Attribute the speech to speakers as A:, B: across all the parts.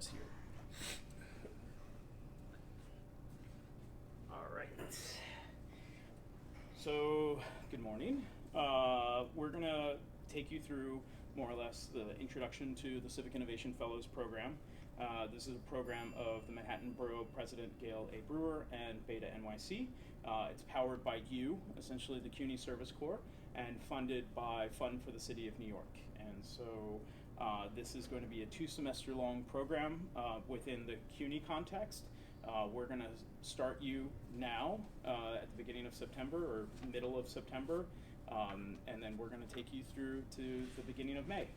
A: is here. All right. So, good morning. We're going to take you through more or less the introduction to the Civic Innovation Fellows program. This is a program of the Manhattan Borough President Gale A. Brewer and BetaNYC. It's powered by you, essentially the CUNY Service Corps, and funded by Fund for the City of New York. And so this is going to be a 2-semester long program within the CUNY context. We're going to start you now at the beginning of September or middle of September, and then we're going to take you through to the beginning of May.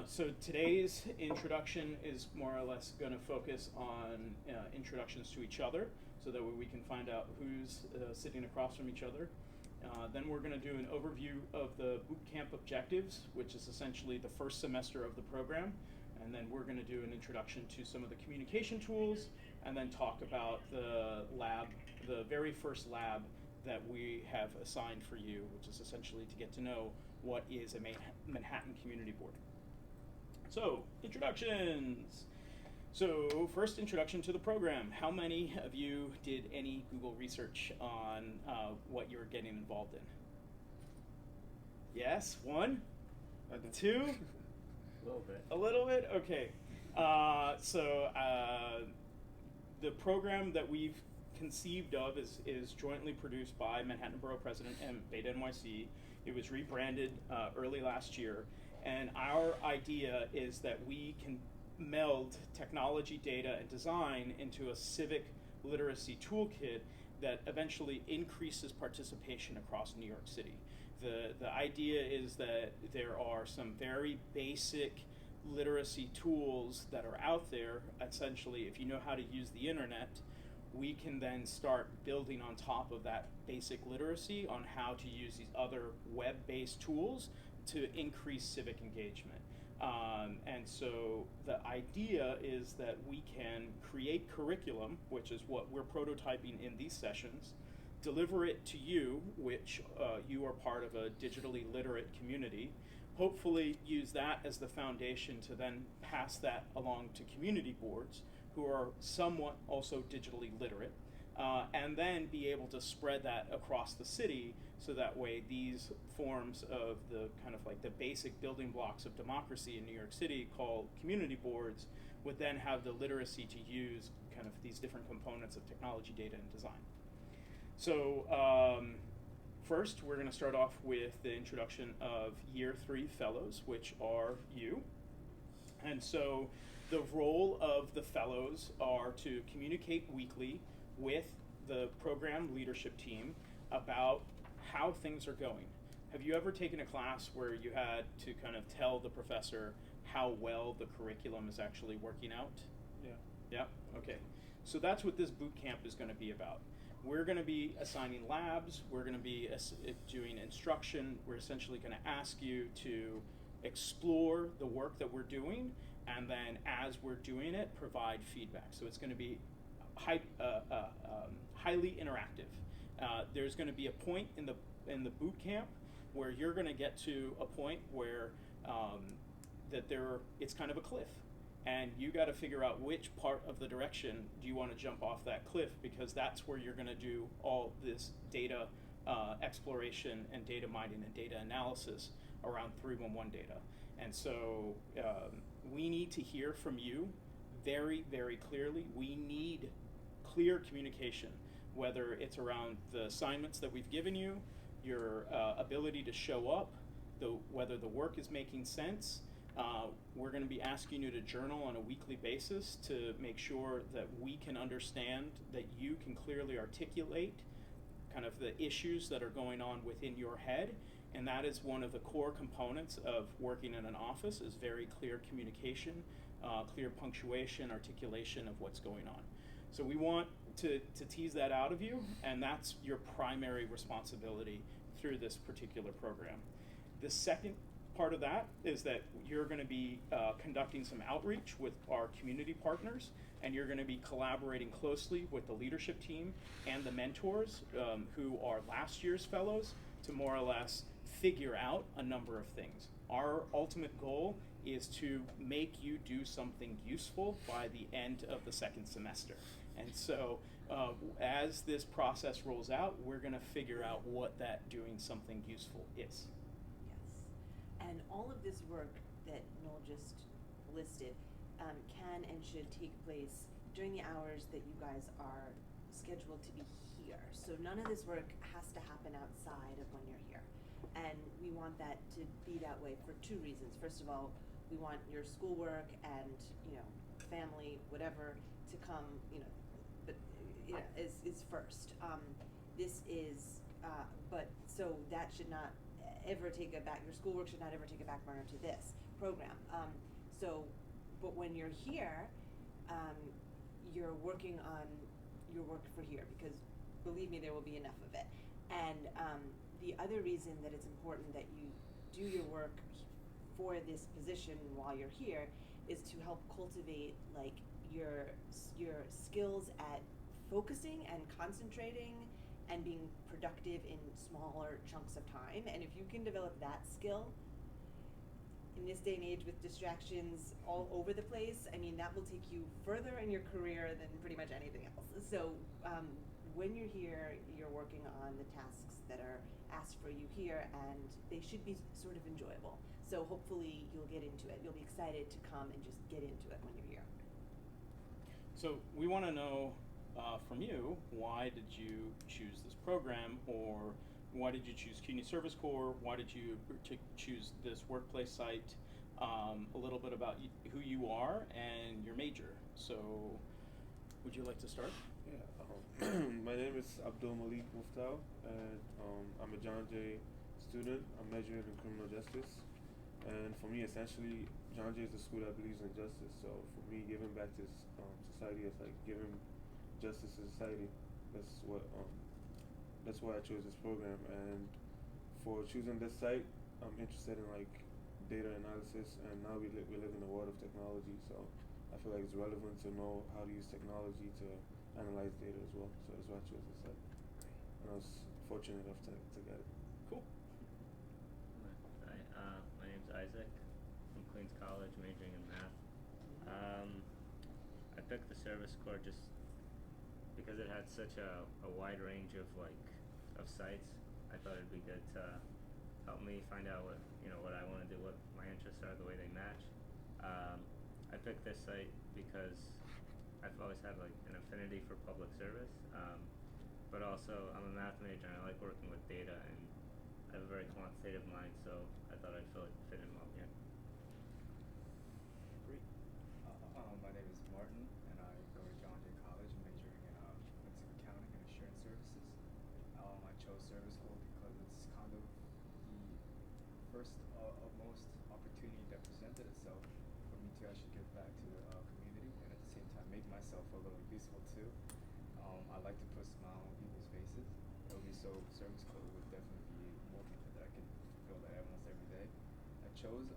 A: So today's introduction is more or less going to focus on introductions to each other, so that way we can find out who's sitting across from each other. Then we're going to do an overview of the boot camp objectives, which is essentially the first semester of the program. And then we're going to do an introduction to some of the communication tools, and then talk about the lab, the very first lab that we have assigned for you, which is essentially to get to know what is a Manhattan Community Board. So, introductions. So, first introduction to the program. How many of you did any Google research on what you're getting involved in? Yes, 1? 2?
B: A little bit.
A: A little bit? Okay. The program that we've conceived of is jointly produced by Manhattan Borough President and BetaNYC. It was rebranded early last year, and our idea is that we can meld technology, data, and design into a civic literacy toolkit that eventually increases participation across New York City. The idea is that there are some very basic literacy tools that are out there. Essentially, if you know how to use the internet, we can then start building on top of that basic literacy on how to use these other web-based tools to increase civic engagement. And so the idea is that we can create curriculum, which is what we're prototyping in these sessions, deliver it to you, which you are part of a digitally literate community, hopefully use that as the foundation to then pass that along to community boards who are somewhat also digitally literate, and then be able to spread that across the city, so that way these forms of the kind of like the basic building blocks of democracy in New York City, called community boards, would then have the literacy to use kind of these different components of technology, data, and design. So first, we're going to start off with the introduction of Year 3 Fellows, which are you. And so the role of the fellows are to communicate weekly with the program leadership team about how things are going. Have you ever taken a class where you had to kind of tell the professor how well the curriculum is actually working out?
B: Yeah.
A: Yeah? Okay. So that's what this boot camp is going to be about. We're going to be assigning labs, we're going to be doing instruction, we're essentially going to ask you to explore the work that we're doing, and then as we're doing it, provide feedback. So it's going to be highly interactive. There's going to be a point in the boot camp where you're going to get to a point where it's kind of a cliff, and you got to figure out which part of the direction do you want to jump off that cliff, because that's where you're going to do all this data exploration and data mining and data analysis around 311 data. And so we need to hear from you very, very clearly. We need clear communication, whether it's around the assignments that we've given you, your ability to show up, whether the work is making sense. We're going to be asking you to journal on a weekly basis to make sure that we can understand that you can clearly articulate kind of the issues that are going on within your head. And that is one of the core components of working in an office, is very clear communication, clear punctuation, articulation of what's going on. So we want to tease that out of you, and that's your primary responsibility through this particular program. The second part of that is that you're going to be conducting some outreach with our community partners, and you're going to be collaborating closely with the leadership team and the mentors who are last year's fellows to more or less figure out a number of things. Our ultimate goal is to make you do something useful by the end of the second semester. And so as this process rolls out, we're going to figure out what that doing something useful is.
C: Yes. And all of this work that Noel just listed can and should take place during the hours that you guys are scheduled to be here. So none of this work has to happen outside of when you're here. And we want that to be that way for two reasons. First of all, we want your schoolwork and, family, whatever, to come, but is first. This is, but so that should not ever take your schoolwork should not ever take a back burner to this program. But when you're here, you're working on your work for here, because believe me, there will be enough of it. And the other reason that it's important that you do your work for this position while you're here is to help cultivate your skills at focusing and concentrating and being productive in smaller chunks of time. And if you can develop that skill in this day and age with distractions all over the place, that will take you further in your career than pretty much anything else. So when you're here, you're working on the tasks that are asked for you here, and they should be sort of enjoyable. So hopefully you'll get into it. You'll be excited to come and just get into it when you're here.
A: So we want to know from you, why did you choose this program, or why did you choose CUNY Service Corps? Why did you choose this workplace site? A little bit about who you are and your major. So would you like to start?
D: Yeah, my name is Abdul Malik Muftal, and I'm a John Jay student. I'm majoring in criminal justice, and for me, essentially, John Jay is a school that believes in justice. So for me, giving back to society is like giving justice to society. That's why I chose this program. And for choosing this site, I'm interested in data analysis, and now we live in the world of technology. So I feel like it's relevant to know how to use technology to analyze data as well. So that's why I chose this site. And I was fortunate enough to get it.
A: Cool.
B: Hi, my name's Isaac from Queens College, majoring in math. I picked the Service Corps just because it had such a wide range of sites. I thought it'd be good to help me find out what I want to do, what my interests are, the way they match. I picked this site because I've always had an affinity for public service, but also I'm a math major and I like working with data, and I have a very quantitative mind, so I thought I'd fit in well here.
A: Great.
E: My name is Martin, and I go to John Jay College, majoring in forensic accounting and assurance services. I chose Service Corps because it's kind of the first of most opportunity that presented itself for me to actually give back to the community, and at the same time make myself a little useful too. I like to put a smile on people's faces. Service Corps would definitely be more people that I can feel that almost every day. I chose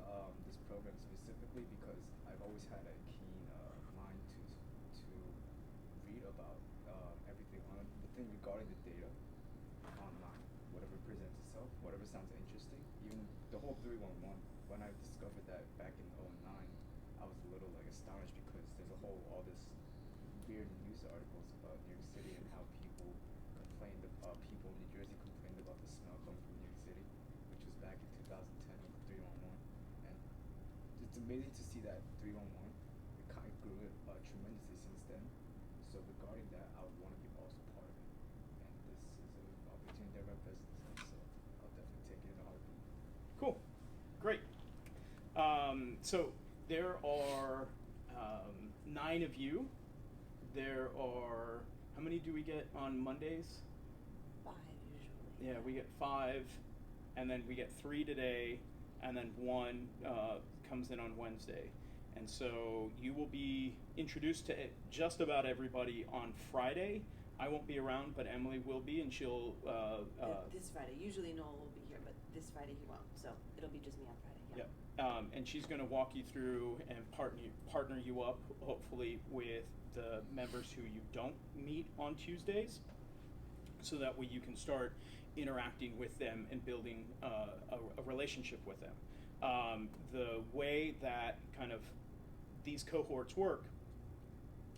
E: this program specifically because I've always had a keen mind to read about everything on the thing regarding the data online, whatever presents itself, whatever sounds interesting. Even the whole 311, when I discovered that back in 2009, I was a little astonished because there's all this weird news articles about New York City and how people in New Jersey complained about the smell coming from New York City, which was back in 2010 with 311. And it's amazing to see that 311, it kind of grew tremendously since then. So regarding that, I would want to be also part of it. And this is an opportunity that represents itself, so I'll definitely take it in a heartbeat.
A: Cool. Great. So there are 9 of you. There are, how many do we get on Mondays?
C: 5 usually.
A: Yeah, we get 5, and then we get 3 today, and then 1 comes in on Wednesday. And so you will be introduced to just about everybody on Friday. I won't be around, but Emily will be, and she'll...
C: this Friday. Usually Noel will be here, but this Friday he won't. So it'll be just me on Friday.
A: Yep. And she's going to walk you through and partner you up, hopefully, with the members who you don't meet on Tuesdays, so that way you can start interacting with them and building a relationship with them. The way that kind of these cohorts work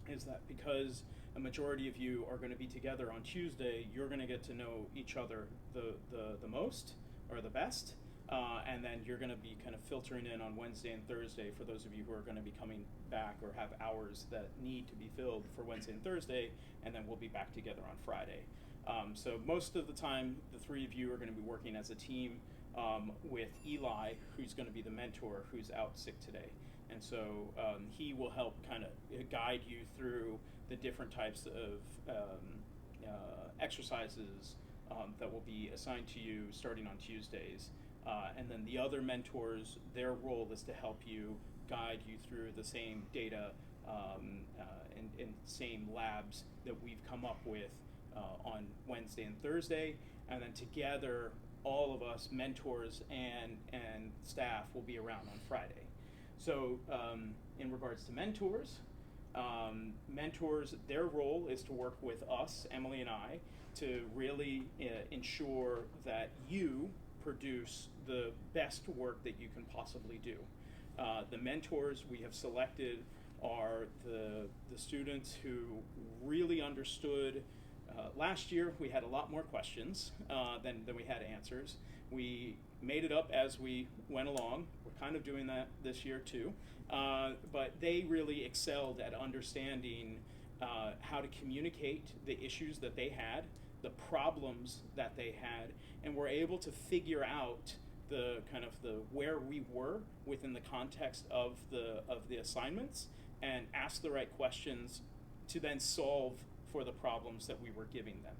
A: is that because a majority of you are going to be together on Tuesday, you're going to get to know each other the most or the best, and then you're going to be kind of filtering in on Wednesday and Thursday for those of you who are going to be coming back or have hours that need to be filled for Wednesday and Thursday, and then we'll be back together on Friday. So most of the time, the three of you are going to be working as a team with Eli, who's going to be the mentor, who's out sick today. And so he will help kind of guide you through the different types of exercises that will be assigned to you starting on Tuesdays. And then the other mentors, their role is to help you, guide you through the same data and same labs that we've come up with on Wednesday and Thursday. And then together, all of us, mentors and staff, will be around on Friday. So in regards to mentors, their role is to work with us, Emily and I, to really ensure that you produce the best work that you can possibly do. The mentors we have selected are the students who really understood. Last year we had a lot more questions than we had answers. We made it up as we went along. We're kind of doing that this year too. But they really excelled at understanding how to communicate the issues that they had, the problems that they had, and were able to figure out the kind of the where we were within the context of the assignments and ask the right questions to then solve for the problems that we were giving them.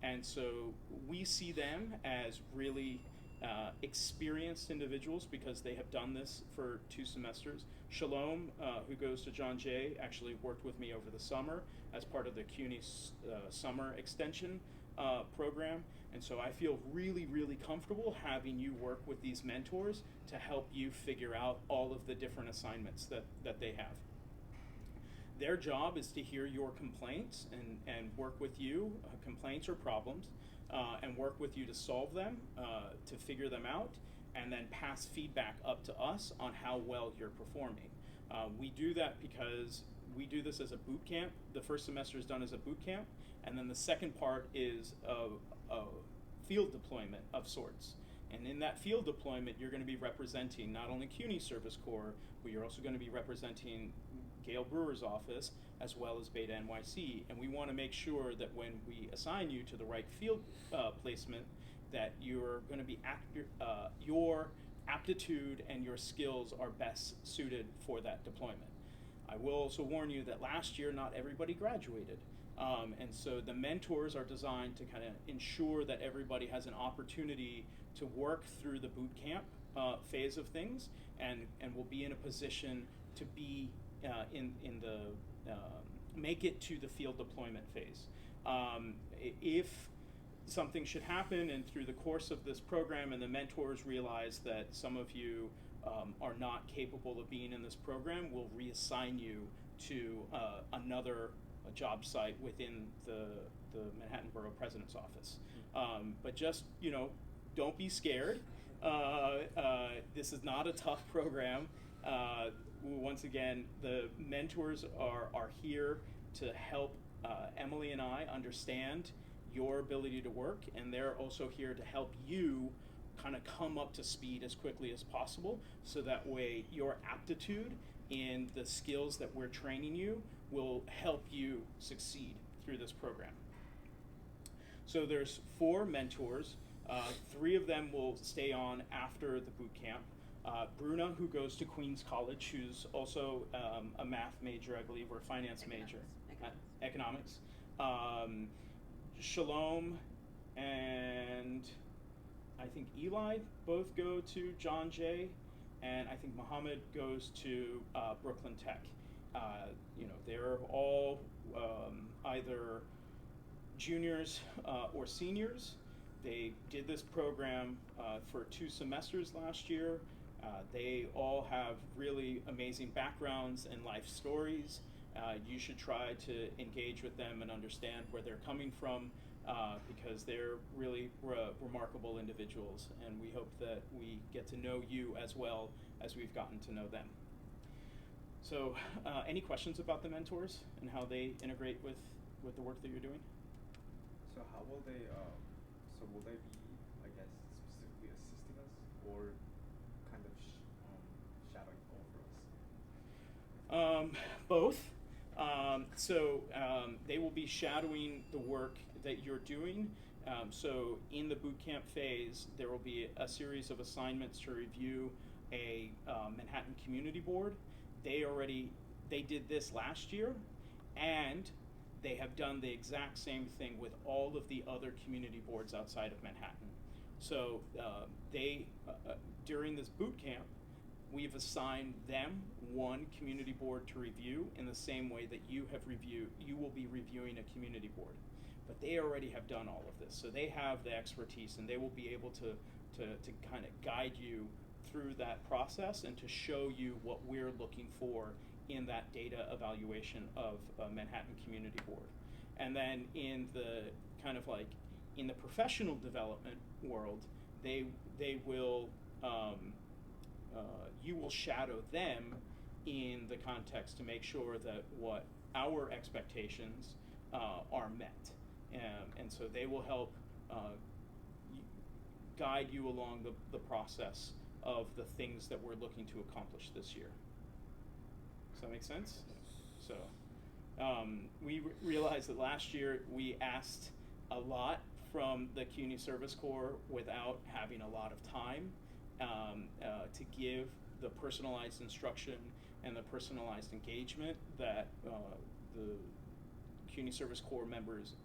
A: And so we see them as really experienced individuals because they have done this for 2 semesters. Shalom, who goes to John Jay, actually worked with me over the summer as part of the CUNY summer extension program. And so I feel really, really comfortable having you work with these mentors to help you figure out all of the different assignments that they have. Their job is to hear your complaints and work with you, complaints or problems, and work with you to solve them, to figure them out, and then pass feedback up to us on how well you're performing. We do that because we do this as a boot camp. The first semester is done as a boot camp, and then the second part is a field deployment of sorts. And in that field deployment, you're going to be representing not only CUNY Service Corps, but you're also going to be representing Gale Brewer's office, as well as BetaNYC. And we want to make sure that when we assign you to the right field placement, that you're going to be your aptitude and your skills are best suited for that deployment. I will also warn you that last year not everybody graduated. And so the mentors are designed to kind of ensure that everybody has an opportunity to work through the boot camp phase of things and will be in a position to be in the make it to the field deployment phase. If something should happen and through the course of this program and the mentors realize that some of you are not capable of being in this program, we'll reassign you to another job site within the Manhattan Borough President's office. But just, don't be scared. This is not a tough program. Once again, the mentors are here to help Emily and I understand your ability to work, and they're also here to help you kind of come up to speed as quickly as possible, so that way your aptitude in the skills that we're training you will help you succeed through this program. So there's 4 mentors. 3 of them will stay on after the boot camp. Bruna, who goes to Queens College, who's also a math major, I believe, or a finance major. Economics. Shalom and I think Eli both go to John Jay, and I think Muhammad goes to Brooklyn Tech. They're all either juniors or seniors. They did this program for 2 semesters last year. They all have really amazing backgrounds and life stories. You should try to engage with them and understand where they're coming from. because they're really remarkable individuals, and we hope that we get to know you as well as we've gotten to know them. So, any questions about the mentors and how they integrate with the work that you're doing?
E: So how will they, will they be, I guess, specifically assisting us or kind of shadowing over us?
A: Both. They will be shadowing the work that you're doing. So in the boot camp phase, there will be a series of assignments to review a Manhattan Community Board. They did this last year, and they have done the exact same thing with all of the other community boards outside of Manhattan. So during this boot camp, we've assigned them one community board to review in the same way that you will be reviewing a community board. But they already have done all of this, so they have the expertise, and they will be able to kind of guide you through that process and to show you what we're looking for in that data evaluation of a Manhattan Community Board. And then in the kind of like in the professional development world, they will you will shadow them in the context to make sure that what our expectations are met, and so they will help guide you along the process of the things that we're looking to accomplish this year. Does that make sense? So we realized that last year we asked a lot from the CUNY Service Corps without having a lot of time to give the personalized instruction and the personalized engagement that the CUNY Service Corps members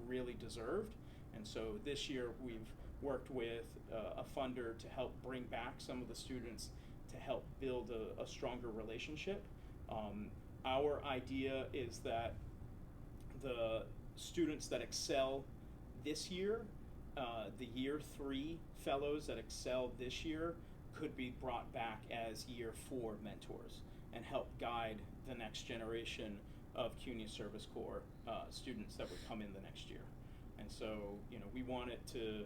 A: really deserved. And so this year we've worked with a funder to help bring back some of the students to help build a stronger relationship. Our idea is that the students that excel this year, the year 3 fellows that excel this year, could be brought back as year 4 mentors and help guide the next generation of CUNY Service Corps students that would come in the next year. And so, we want it to,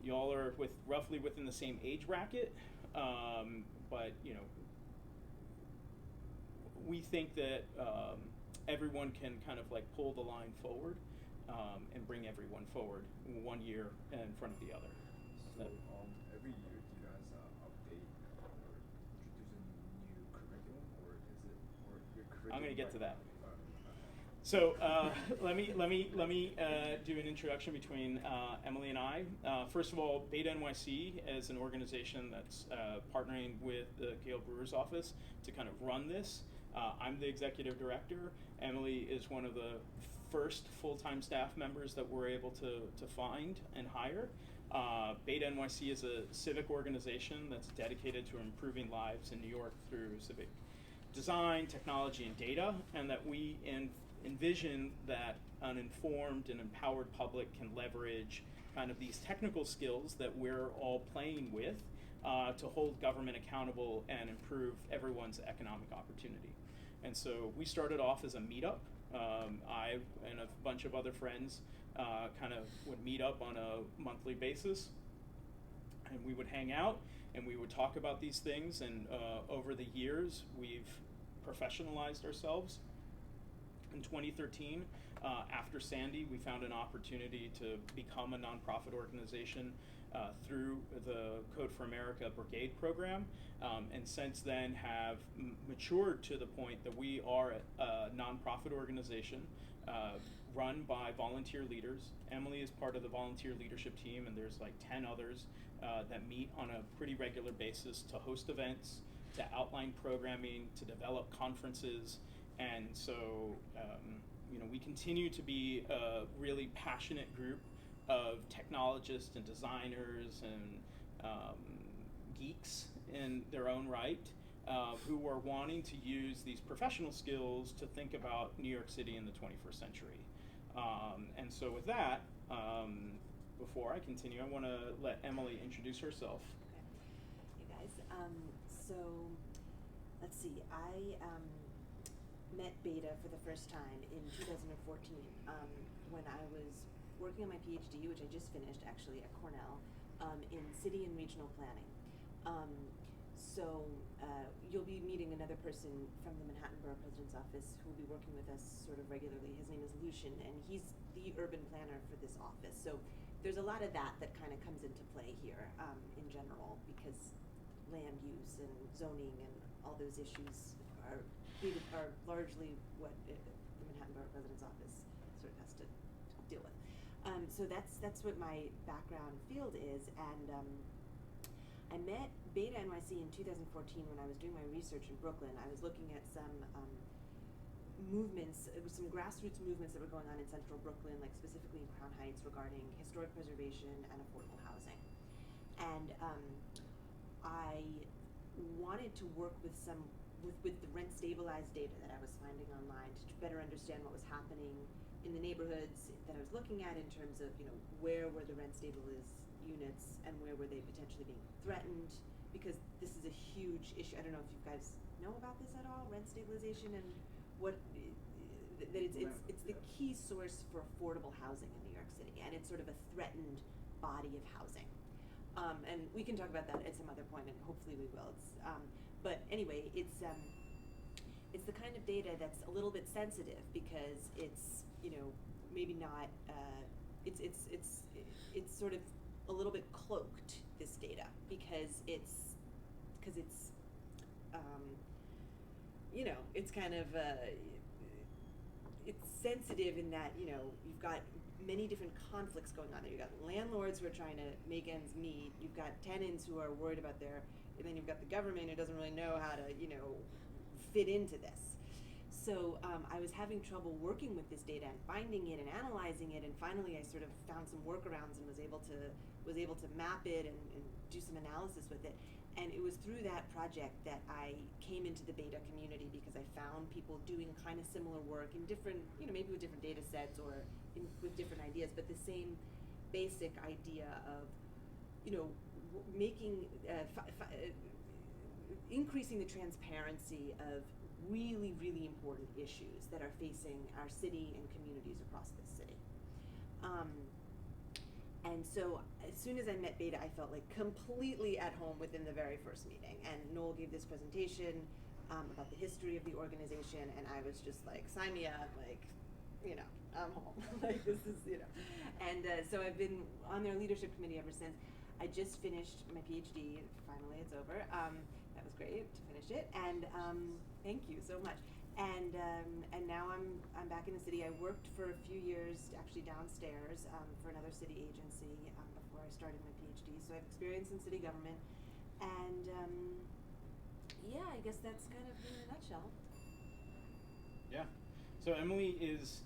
A: y'all are roughly within the same age bracket, but we think that everyone can kind of like pull the line forward and bring everyone forward 1 year in front of the other.
E: So every year do you guys update or introduce a new curriculum, or your curriculum?
A: I'm going to get
E: right
A: to that.
E: now?
A: So let me do an introduction between Emily and I. First of all, BetaNYC is an organization that's partnering with the Gale Brewer's office to kind of run this. I'm the executive director. Emily is one of the first full-time staff members that we're able to find and hire. BetaNYC is a civic organization that's dedicated to improving lives in New York through civic design, technology, and data, and that we envision that an informed and empowered public can leverage kind of these technical skills that we're all playing with to hold government accountable and improve everyone's economic opportunity. And so we started off as a meetup. I and a bunch of other friends kind of would meet up on a monthly basis, and we would hang out and we would talk about these things. And over the years, we've professionalized ourselves. In 2013, after Sandy, we found an opportunity to become a nonprofit organization through the Code for America Brigade program, and since then have matured to the point that we are a nonprofit organization run by volunteer leaders. Emily is part of the volunteer leadership team, and there's like 10 others that meet on a pretty regular basis to host events, to outline programming, to develop conferences. And so, we continue to be a really passionate group of technologists and designers and geeks in their own right who are wanting to use these professional skills to think about New York City in the 21st century. And so with that, before I continue, I want to let Emily introduce herself.
C: Okay. Hey guys, so let's see, I met Beta for the first time in 2014 when I was working on my PhD, which I just finished actually at Cornell, in city and regional planning. So you'll be meeting another person from the Manhattan Borough President's Office who will be working with us sort of regularly. His name is Lucian, and he's the urban planner for this office. So there's a lot of that kind of comes into play here in general, because land use and zoning and all those issues are largely what the Manhattan Borough President's Office sort of has to deal with. So that's what my background field is, and I met BetaNYC in 2014 when I was doing my research in Brooklyn. I was looking at some movements, some grassroots movements that were going on in central Brooklyn, like specifically in Crown Heights, regarding historic preservation and affordable housing. And I wanted to work with the rent stabilized data that I was finding online to better understand what was happening in the neighborhoods that I was looking at, in terms of, where were the rent stabilized units and where were they potentially being threatened, because this is a huge issue. I don't know if you guys know about this at all, rent stabilization, and what that it's the key source for affordable housing in New York City, and it's sort of a threatened body of housing. And we can talk about that at some other point, and hopefully we will. But anyway, it's the kind of data that's a little bit sensitive, because it's maybe not it's sort of a little bit cloaked, this data, because it's it's kind of it's sensitive in that you've got many different conflicts going on there. You've got landlords who are trying to make ends meet, you've got tenants who are worried about and then you've got the government who doesn't really know how to fit into this. So I was having trouble working with this data and finding it and analyzing it, and finally I sort of found some workarounds and was able to map it and do some analysis with it. And it was through that project that I came into the beta community, because I found people doing kind of similar work in different, maybe with different data sets or with different ideas, but the same basic idea of, making, increasing the transparency of really, really important issues that are facing our city and communities across this city. And so as soon as I met Beta, I felt like completely at home within the very first meeting. And Noel gave this presentation about the history of the organization, and I was just like, sign me up, like, I'm home. Like, this is, And so I've been on their leadership committee ever since. I just finished my PhD. Finally, it's over. That was great to finish it, and thank you so much. And now I'm back in the city. I worked for a few years actually downstairs for another city agency before I started my PhD. So I have experience in city government, and yeah, I guess that's kind of in a nutshell.
A: Yeah. So Emily is,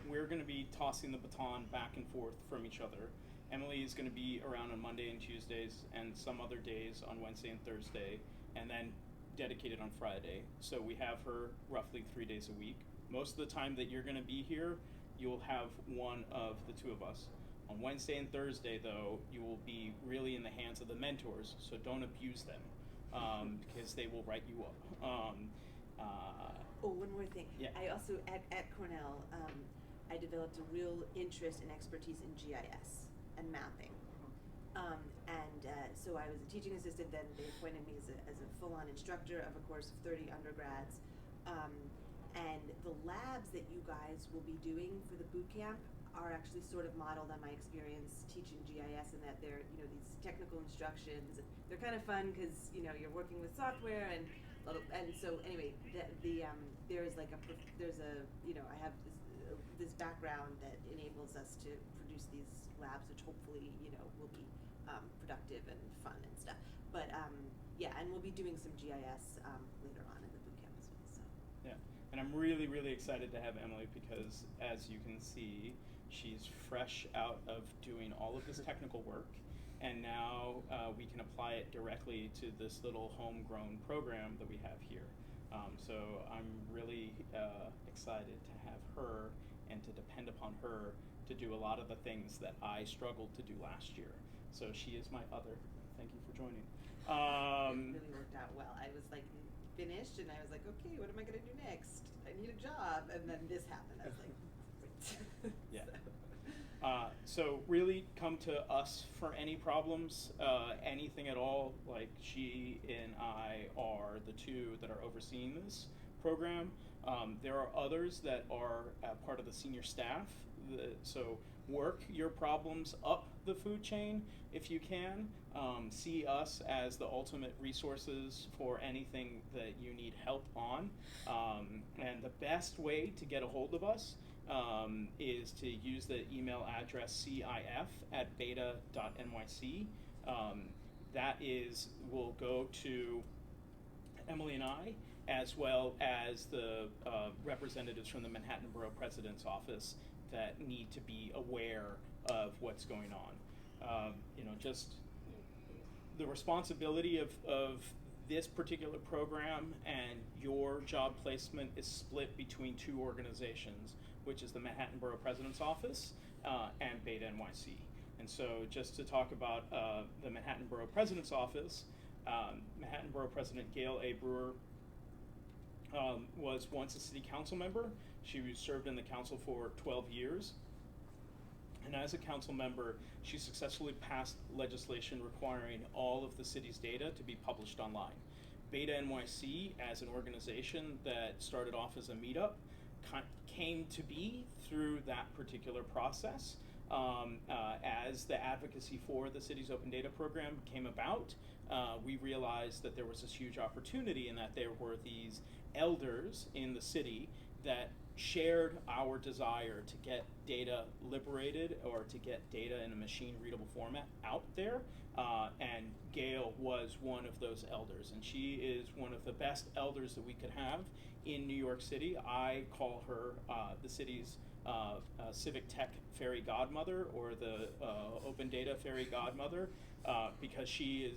A: we're going to be tossing the baton back and forth from each other. Emily is going to be around on Monday and Tuesdays, and some other days on Wednesday and Thursday, and then dedicated on Friday. So we have her roughly 3 days a week. Most of the time that you're going to be here, you'll have one of the two of us. On Wednesday and Thursday, though, you will be really in the hands of the mentors, so don't abuse them, because they will write you up.
C: Oh, one more thing.
A: Yeah.
C: I also, at Cornell, I developed a real interest and expertise in GIS and mapping. So I was a teaching assistant, then they appointed me as a full-on instructor of a course of 30 undergrads. And the labs that you guys will be doing for the boot camp are actually sort of modeled on my experience teaching GIS, and that they're, these technical instructions. They're kind of fun because, you're working with software, and so anyway, there's I have this background that enables us to produce these labs, which hopefully, will be productive and fun and stuff. But yeah, and we'll be doing some GIS later on in the boot camp as well. So
A: yeah, and I'm really, really excited to have Emily, because as you can see, she's fresh out of doing all of this technical work, and now we can apply it directly to this little homegrown program that we have here. So I'm really excited to have her and to depend upon her to do a lot of the things that I struggled to do last year. So she is my other. Thank you for joining.
C: it really worked out well. I was like finished, and I was like, okay, what am I going to do next? I need a job, and then this happened. I was like, great.
A: Yeah.
C: So.
A: So really come to us for any problems, anything at all. Like she and I are the two that are overseeing this program. There are others that are part of the senior staff. So work your problems up the food chain if you can. See us as the ultimate resources for anything that you need help on. And the best way to get a hold of us is to use the email address cif@beta.nyc. That will go to Emily and I, as well as the representatives from the Manhattan Borough President's Office that need to be aware of what's going on. Just the responsibility of this particular program and your job placement is split between two organizations, which is the Manhattan Borough President's Office and BetaNYC. And so just to talk about the Manhattan Borough President's Office, Manhattan Borough President Gale A. Brewer was once a city council member. She served in the council for 12 years. And as a council member, she successfully passed legislation requiring all of the city's data to be published online. BetaNYC, as an organization that started off as a meetup, came to be through that particular process. As the advocacy for the city's open data program came about, we realized that there was this huge opportunity and that there were these elders in the city that shared our desire to get data liberated or to get data in a machine readable format out there. And Gale was one of those elders, and she is one of the best elders that we could have in New York City. I call her the city's civic tech fairy godmother, or the open data fairy godmother, because she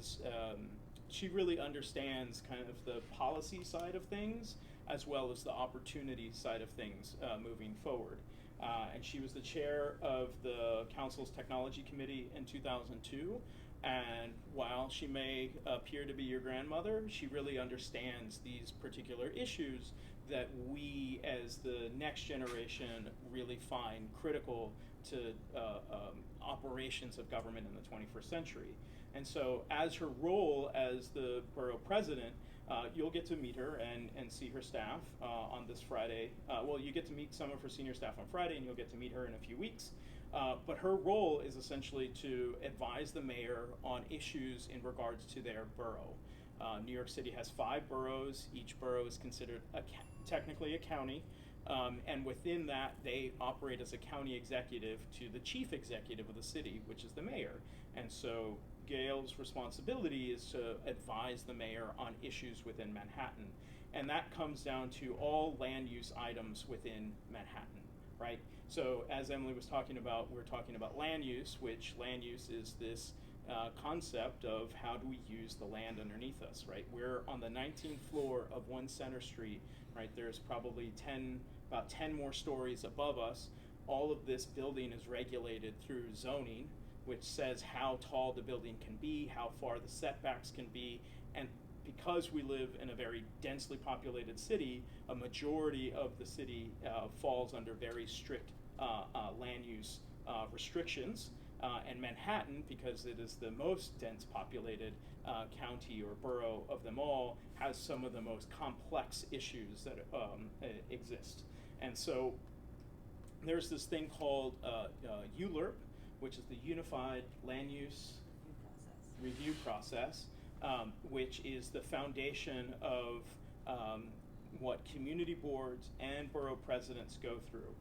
A: really understands kind of the policy side of things as well as the opportunity side of things moving forward. And she was the chair of the council's technology committee in 2002. And while she may appear to be your grandmother, she really understands these particular issues that we as the next generation really find critical to operations of government in the 21st century. And so as her role as the borough president, you'll get to meet her and see her staff on this Friday. Well, you get to meet some of her senior staff on Friday, and you'll get to meet her in a few weeks. But her role is essentially to advise the mayor on issues in regards to their borough. New York City has 5 boroughs. Each borough is considered technically a county. And within that, they operate as a county executive to the chief executive of the city, which is the mayor. And so Gale's responsibility is to advise the mayor on issues within Manhattan. And that comes down to all land use items within Manhattan, right? So as Emily was talking about, we're talking about land use, which land use is this concept of how do we use the land underneath us, right? We're on the 19th floor of 1 Center Street, right? There's probably about 10 more stories above us. All of this building is regulated through zoning, which says how tall the building can be, how far the setbacks can be, and because we live in a very densely populated city, a majority of the city falls under very strict land use restrictions. And Manhattan, because it is the most dense populated county or borough of them all, has some of the most complex issues that exist. And so there's this thing called ULURP, which is the Unified Land Use Review Process, which is the foundation of what community boards and borough presidents go through.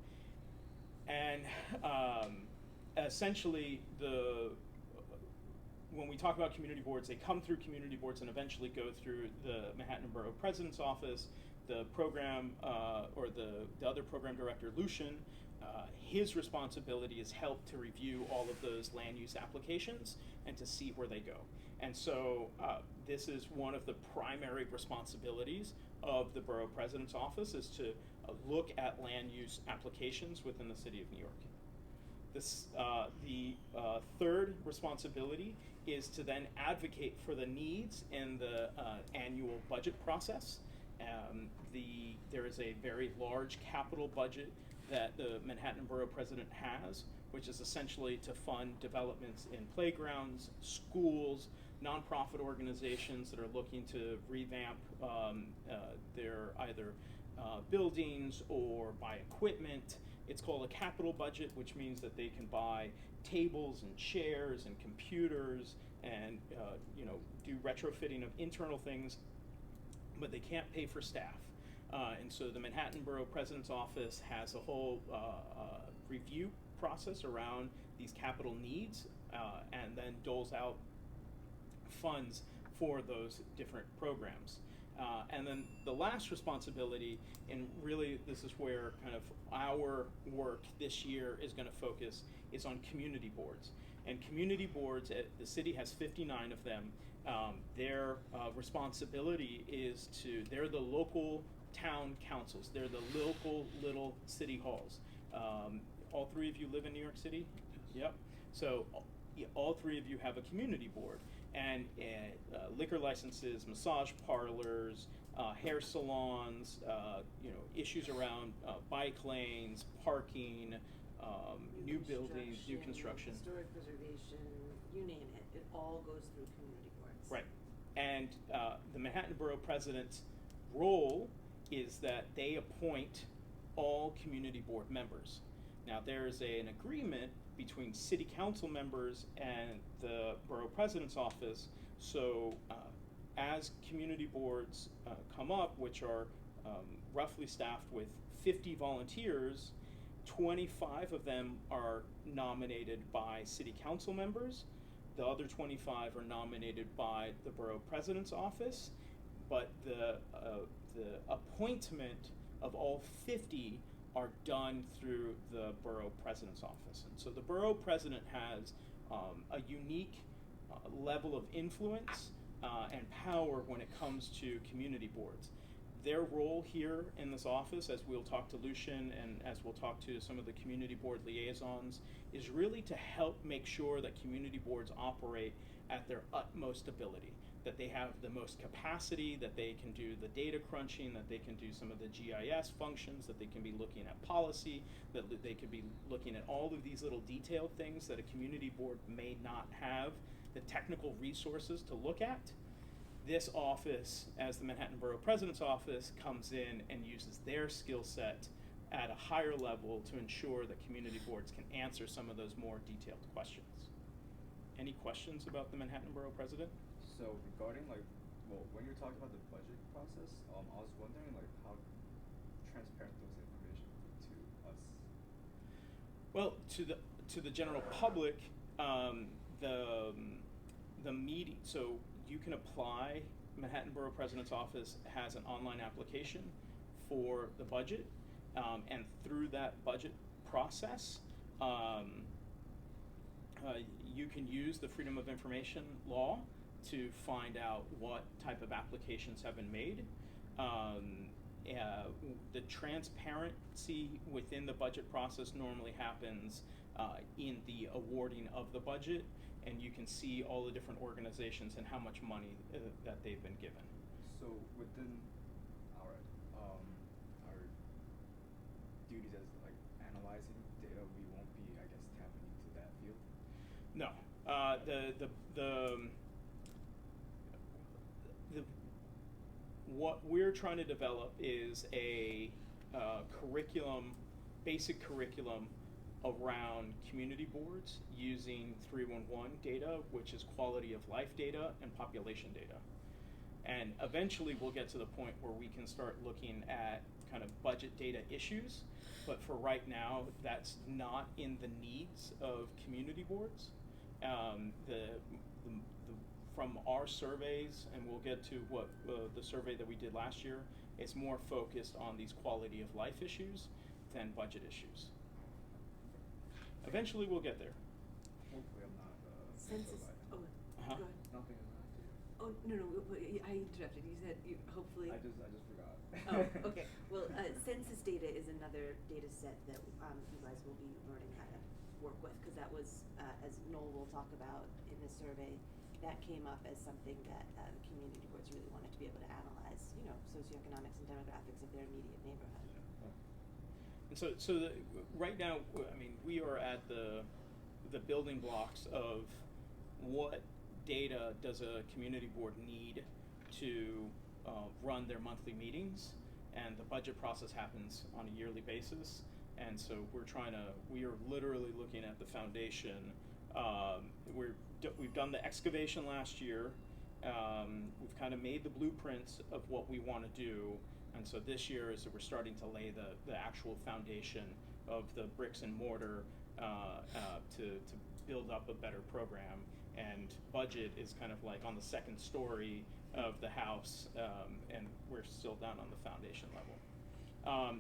A: And essentially, when we talk about community boards, they come through community boards and eventually go through the Manhattan Borough President's Office, the program, or the other program director, Lucian. His responsibility is help to review all of those land use applications and to see where they go. And so this is one of the primary responsibilities of the Borough President's Office, is to look at land use applications within the city of New York. The third responsibility is to then advocate for the needs in the annual budget process. There is a very large capital budget that the Manhattan Borough President has, which is essentially to fund developments in playgrounds, schools, nonprofit organizations that are looking to revamp their either buildings or buy equipment. It's called a capital budget, which means that they can buy tables and chairs and computers and do retrofitting of internal things, but they can't pay for staff. And so the Manhattan Borough President's Office has a whole review process around these capital needs and then doles out funds for those different programs. And then the last responsibility, and really this is where kind of our work this year is going to focus, is on community boards. And community boards, the city has 59 of them. Their responsibility is they're the local town councils. They're the local little city halls. All three of you live in New York City? Yep. So all three of you have a community board. And liquor licenses, massage parlors, hair salons, issues around bike lanes, parking, new buildings, new construction.
C: Historic preservation, you name it. It all goes through community boards.
A: Right. And the Manhattan Borough President's role is that they appoint all community board members. Now there's an agreement between city council members and the Borough President's Office, so as community boards come up, which are roughly staffed with 50 volunteers, 25 of them are nominated by city council members. The other 25 are nominated by the Borough President's Office, but the appointment of all 50 are done through the Borough President's Office. And so the Borough President has a unique level of influence and power when it comes to community boards. Their role here in this office, as we'll talk to Lucian and as we'll talk to some of the community board liaisons, is really to help make sure that community boards operate at their utmost ability, that they have the most capacity, that they can do the data crunching, that they can do some of the GIS functions, that they can be looking at policy, that they could be looking at all of these little detailed things that a community board may not have the technical resources to look at. This office, as the Manhattan Borough President's Office, comes in and uses their skill set at a higher level to ensure that community boards can answer some of those more detailed questions. Any questions about the Manhattan Borough President?
E: So regarding when you're talking about the budget process, I was wondering how transparent those information would be to us.
A: Well, to the general public, the meeting. So you can apply. Manhattan Borough President's Office has an online application for the budget, and through that budget process, you can use the Freedom of Information law to find out what type of applications have been made. The transparency within the budget process normally happens in the awarding of the budget, and you can see all the different organizations and how much money that they've been given.
E: So within our duties as analyzing data, we won't be, I guess, tapping into that field?
A: No. What we're trying to develop is a curriculum, basic curriculum around community boards using 311 data, which is quality of life data and population data. And eventually we'll get to the point where we can start looking at kind of budget data issues, but for right now, that's not in the needs of community boards. From our surveys, and we'll get to what the survey that we did last year, it's more focused on these quality of life issues than budget issues. Eventually we'll get there.
E: Hopefully I'm not
C: Census.
E: so
C: Oh,
A: Uh-huh.
C: go ahead.
E: nothing is not due.
C: Oh no, I interrupted. You said you hopefully.
E: I just forgot.
C: Oh, okay. Well, census data is another data set that you guys will be learning how to work with, because that was, as Noel will talk about in the survey, that came up as something that community boards really wanted to be able to analyze, socioeconomics and demographics of their immediate neighborhood.
A: And Right now, I mean, we are at the building blocks of what data does a community board need to run their monthly meetings, and the budget process happens on a yearly basis. And so we are literally looking at the foundation. We've done the excavation last year. We've kind of made the blueprints of what we want to do. And so this year is that we're starting to lay the actual foundation of the bricks and mortar to build up a better program. And budget is kind of like on the second story of the house, and we're still down on the foundation level.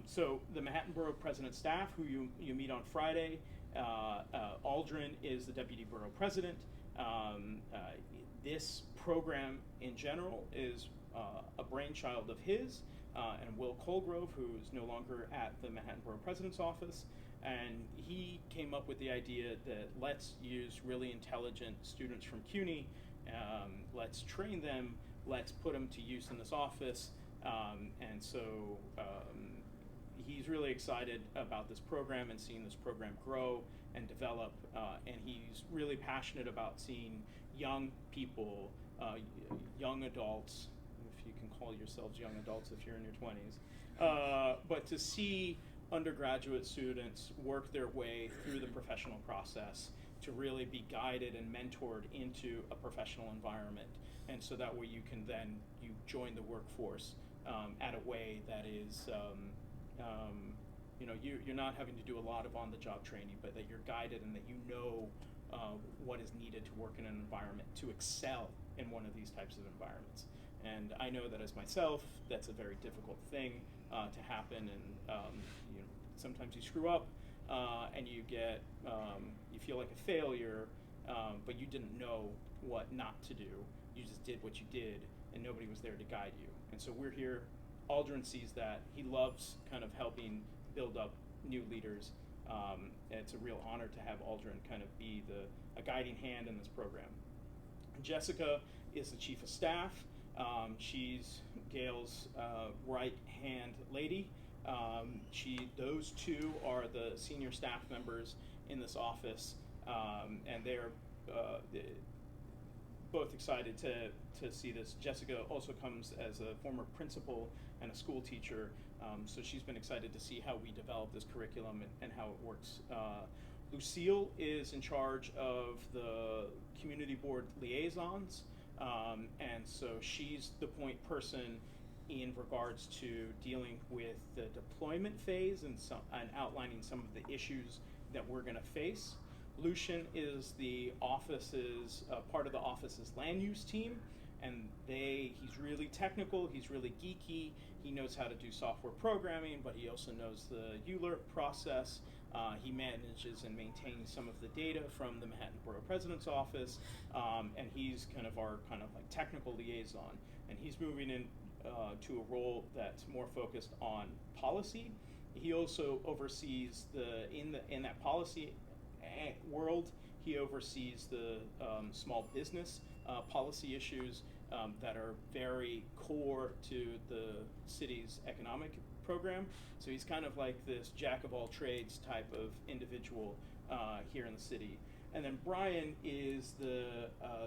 A: So the Manhattan Borough President staff, who you meet on Friday, Aldrin is the Deputy Borough President. This program in general is a brainchild of his, and Will Colgrove, who is no longer at the Manhattan Borough President's office. And he came up with the idea that let's use really intelligent students from CUNY, let's train them, let's put them to use in this office. And so he's really excited about this program and seeing this program grow and develop. And he's really passionate about seeing young people, young adults, if you can call yourselves young adults if you're in your 20s, but to see undergraduate students work their way through the professional process to really be guided and mentored into a professional environment. And so that way you can then, you join the workforce at a way that is, you're not having to do a lot of on-the-job training, but that you're guided and that you know what is needed to work in an environment, to excel in one of these types of environments. And I know that as myself, that's a very difficult thing to happen, and sometimes you screw up and you get, you feel like a failure, but you didn't know what not to do. You just did what you did, and nobody was there to guide you. And so we're here. Aldrin sees that. He loves kind of helping build up new leaders. It's a real honor to have Aldrin kind of be a guiding hand in this program. Jessica is the chief of staff. She's Gale's right-hand lady. Those two are the senior staff members in this office, and they're both excited to see this. Jessica also comes as a former principal and a school teacher, so she's been excited to see how we develop this curriculum and how it works. Lucille is in charge of the community board liaisons, and so she's the point person in regards to dealing with the deployment phase and outlining some of the issues that we're going to face. Lucian is the office's part of the office's land use team, and he's really technical, he's really geeky, he knows how to do software programming, but he also knows the ULERP process. He manages and maintains some of the data from the Manhattan Borough President's office, and he's kind of our like technical liaison, and he's moving in to a role that's more focused on policy. He also oversees in that policy world, he oversees the small business policy issues that are very core to the city's economic program. So he's kind of like this jack of all trades type of individual here in the city. And then Brian is the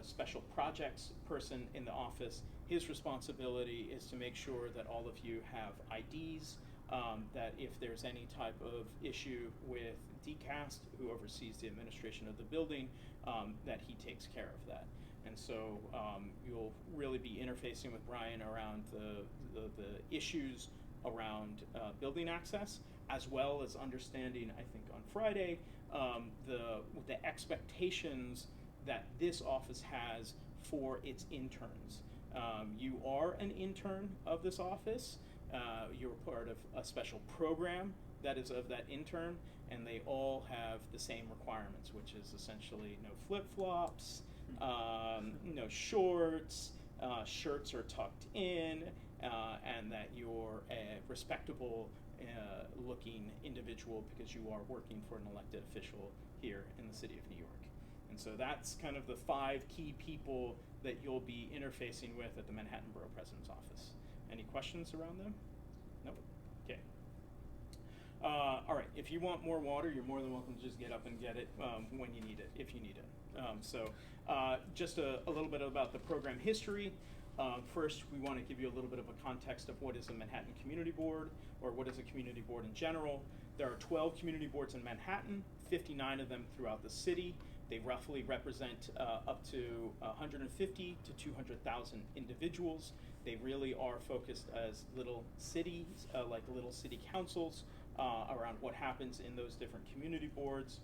A: special projects person in the office. His responsibility is to make sure that all of you have IDs, that if there's any type of issue with DCAST, who oversees the administration of the building, that he takes care of that. And so you'll really be interfacing with Brian around the issues around building access, as well as understanding, I think on Friday, the expectations that this office has for its interns. You are an intern of this office. You're part of a special program that is of that intern, and they all have the same requirements, which is essentially no flip-flops, no shorts, shirts are tucked in, and that you're a respectable looking individual because you are working for an elected official here in the city of New York. And so that's kind of the 5 key people that you'll be interfacing with at the Manhattan Borough President's office. Any questions around them? Nope. Okay. All right. if you want more water, you're more than welcome to just get up and get it when you need it, if you need it. Just a little bit about the program history. First, we want to give you a little bit of a context of what is a Manhattan Community Board, or what is a community board in general. There are 12 community boards in Manhattan, 59 of them throughout the city. They roughly represent up to 150 to 200,000 individuals. They really are focused as little cities, like little city councils, around what happens in those different community boards.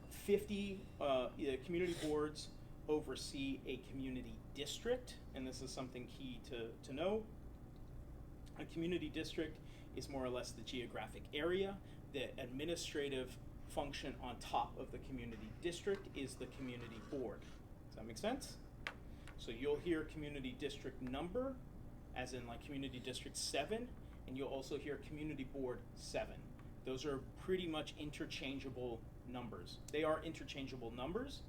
A: 50 community boards oversee a community district, and this is something key to know. A community district is more or less the geographic area. The administrative function on top of the community district is the community board. Does that make sense? So you'll hear community district number, as in like community district 7, and you'll also hear community board 7. Those are pretty much interchangeable numbers. They are interchangeable numbers.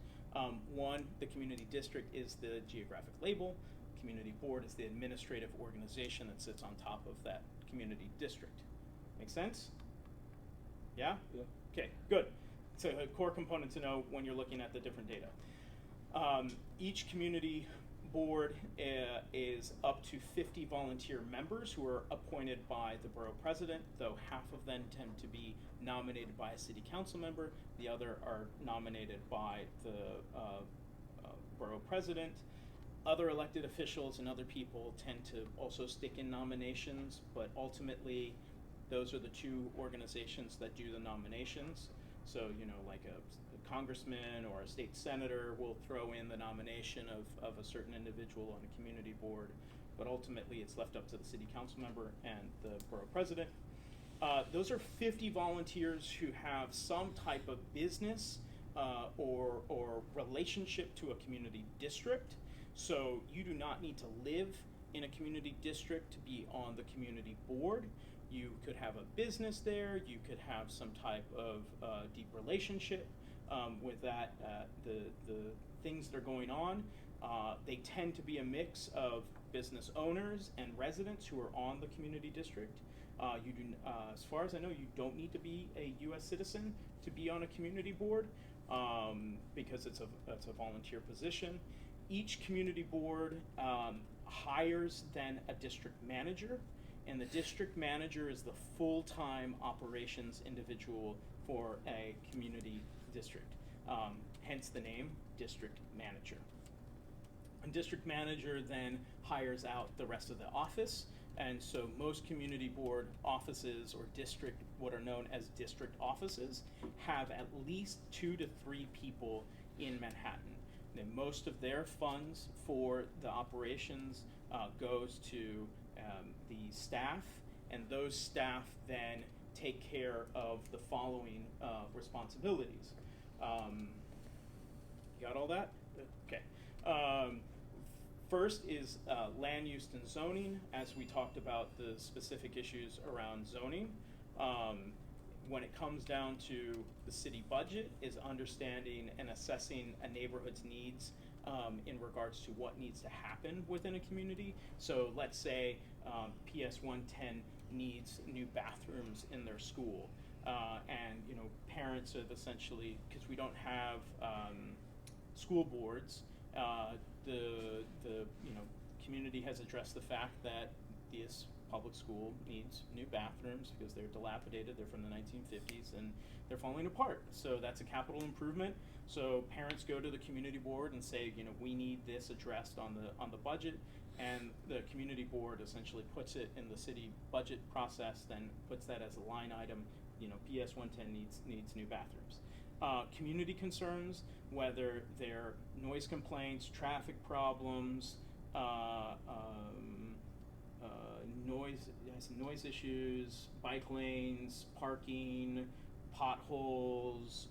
A: One, the community district is the geographic label. Community board is the administrative organization that sits on top of that community district. Make sense? Yeah?
D: Yeah.
A: Okay, good. It's a core component to know when you're looking at the different data. Each community board is up to 50 volunteer members who are appointed by the borough president, though half of them tend to be nominated by a city council member. The other are nominated by the borough president. Other elected officials and other people tend to also stick in nominations, but ultimately those are the two organizations that do the nominations. So, you know, like a congressman or a state senator will throw in the nomination of a certain individual on a community board, but ultimately it's left up to the city council member and the borough president. Those are 50 volunteers who have some type of business or relationship to a community district. So you do not need to live in a community district to be on the community board. You could have a business there, you could have some type of deep relationship with that, the things that are going on. They tend to be a mix of business owners and residents who are on the community district. You do, as far as I know, you don't need to be a U.S. citizen to be on a community board because it's a volunteer position. Each community board hires then a district manager, and the district manager is the full-time operations individual for a community district, hence the name district manager. A district manager then hires out the rest of the office, and so most community board offices or district, what are known as district offices, have at least 2 to 3 people in Manhattan. And most of their funds for the operations goes to the staff, and those staff then take care of the following responsibilities. Got all that? Okay. First is land use and zoning, as we talked about the specific issues around zoning. When it comes down to the city budget, is understanding and assessing a neighborhood's needs in regards to what needs to happen within a community. So let's say PS 110 needs new bathrooms in their school, and you know, parents have essentially, because we don't have school boards, the you know, community has addressed the fact that this public school needs new bathrooms because they're dilapidated, they're from the 1950s, and they're falling apart. So that's a capital improvement. So parents go to the community board and say, you know, we need this addressed on the budget, and the community board essentially puts it in the city budget process, then puts that as a line item. You know, PS 110 needs new bathrooms. Community concerns, whether they're noise complaints, traffic problems, noise issues, bike lanes, parking, potholes,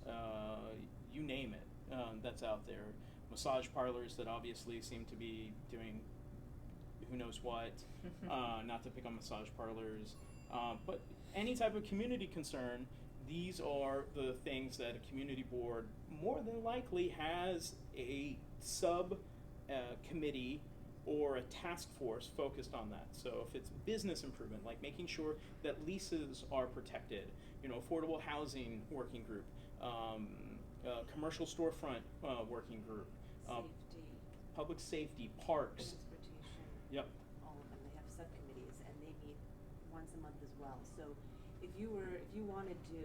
A: you name it, that's out there. Massage parlors that obviously seem to be doing who knows what, not to pick on massage parlors, but any type of community concern, these are the things that a community board more than likely has a sub committee or a task force focused on that. So if it's business improvement, like making sure that leases are protected, affordable housing working group, commercial storefront working group,
C: Safety,
A: public safety, parks.
C: transportation.
A: Yep.
C: All of them. They have subcommittees and they meet once a month as well. So if you wanted to,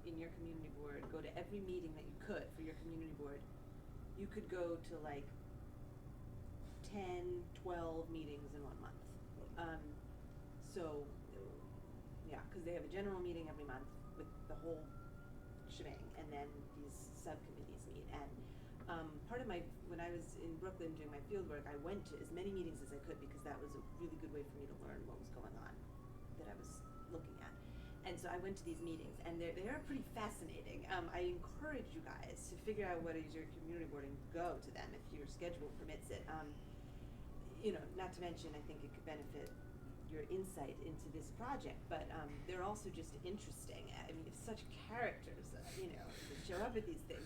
C: in your community board, go to every meeting that you could for your community board, you could go to like 10, 12 meetings in 1 month. So, yeah, because they have a general meeting every month with the whole shebang, and then these subcommittees meet. And part of when I was in Brooklyn doing my field work, I went to as many meetings as I could because that was a really good way for me to learn what was going on that I was looking at. And so I went to these meetings, and they are pretty fascinating. I encourage you guys to figure out what is your community board and go to them if your schedule permits it. Not to mention, I think it could benefit your insight into this project, but they're also just interesting. I mean, such characters, that show up at these things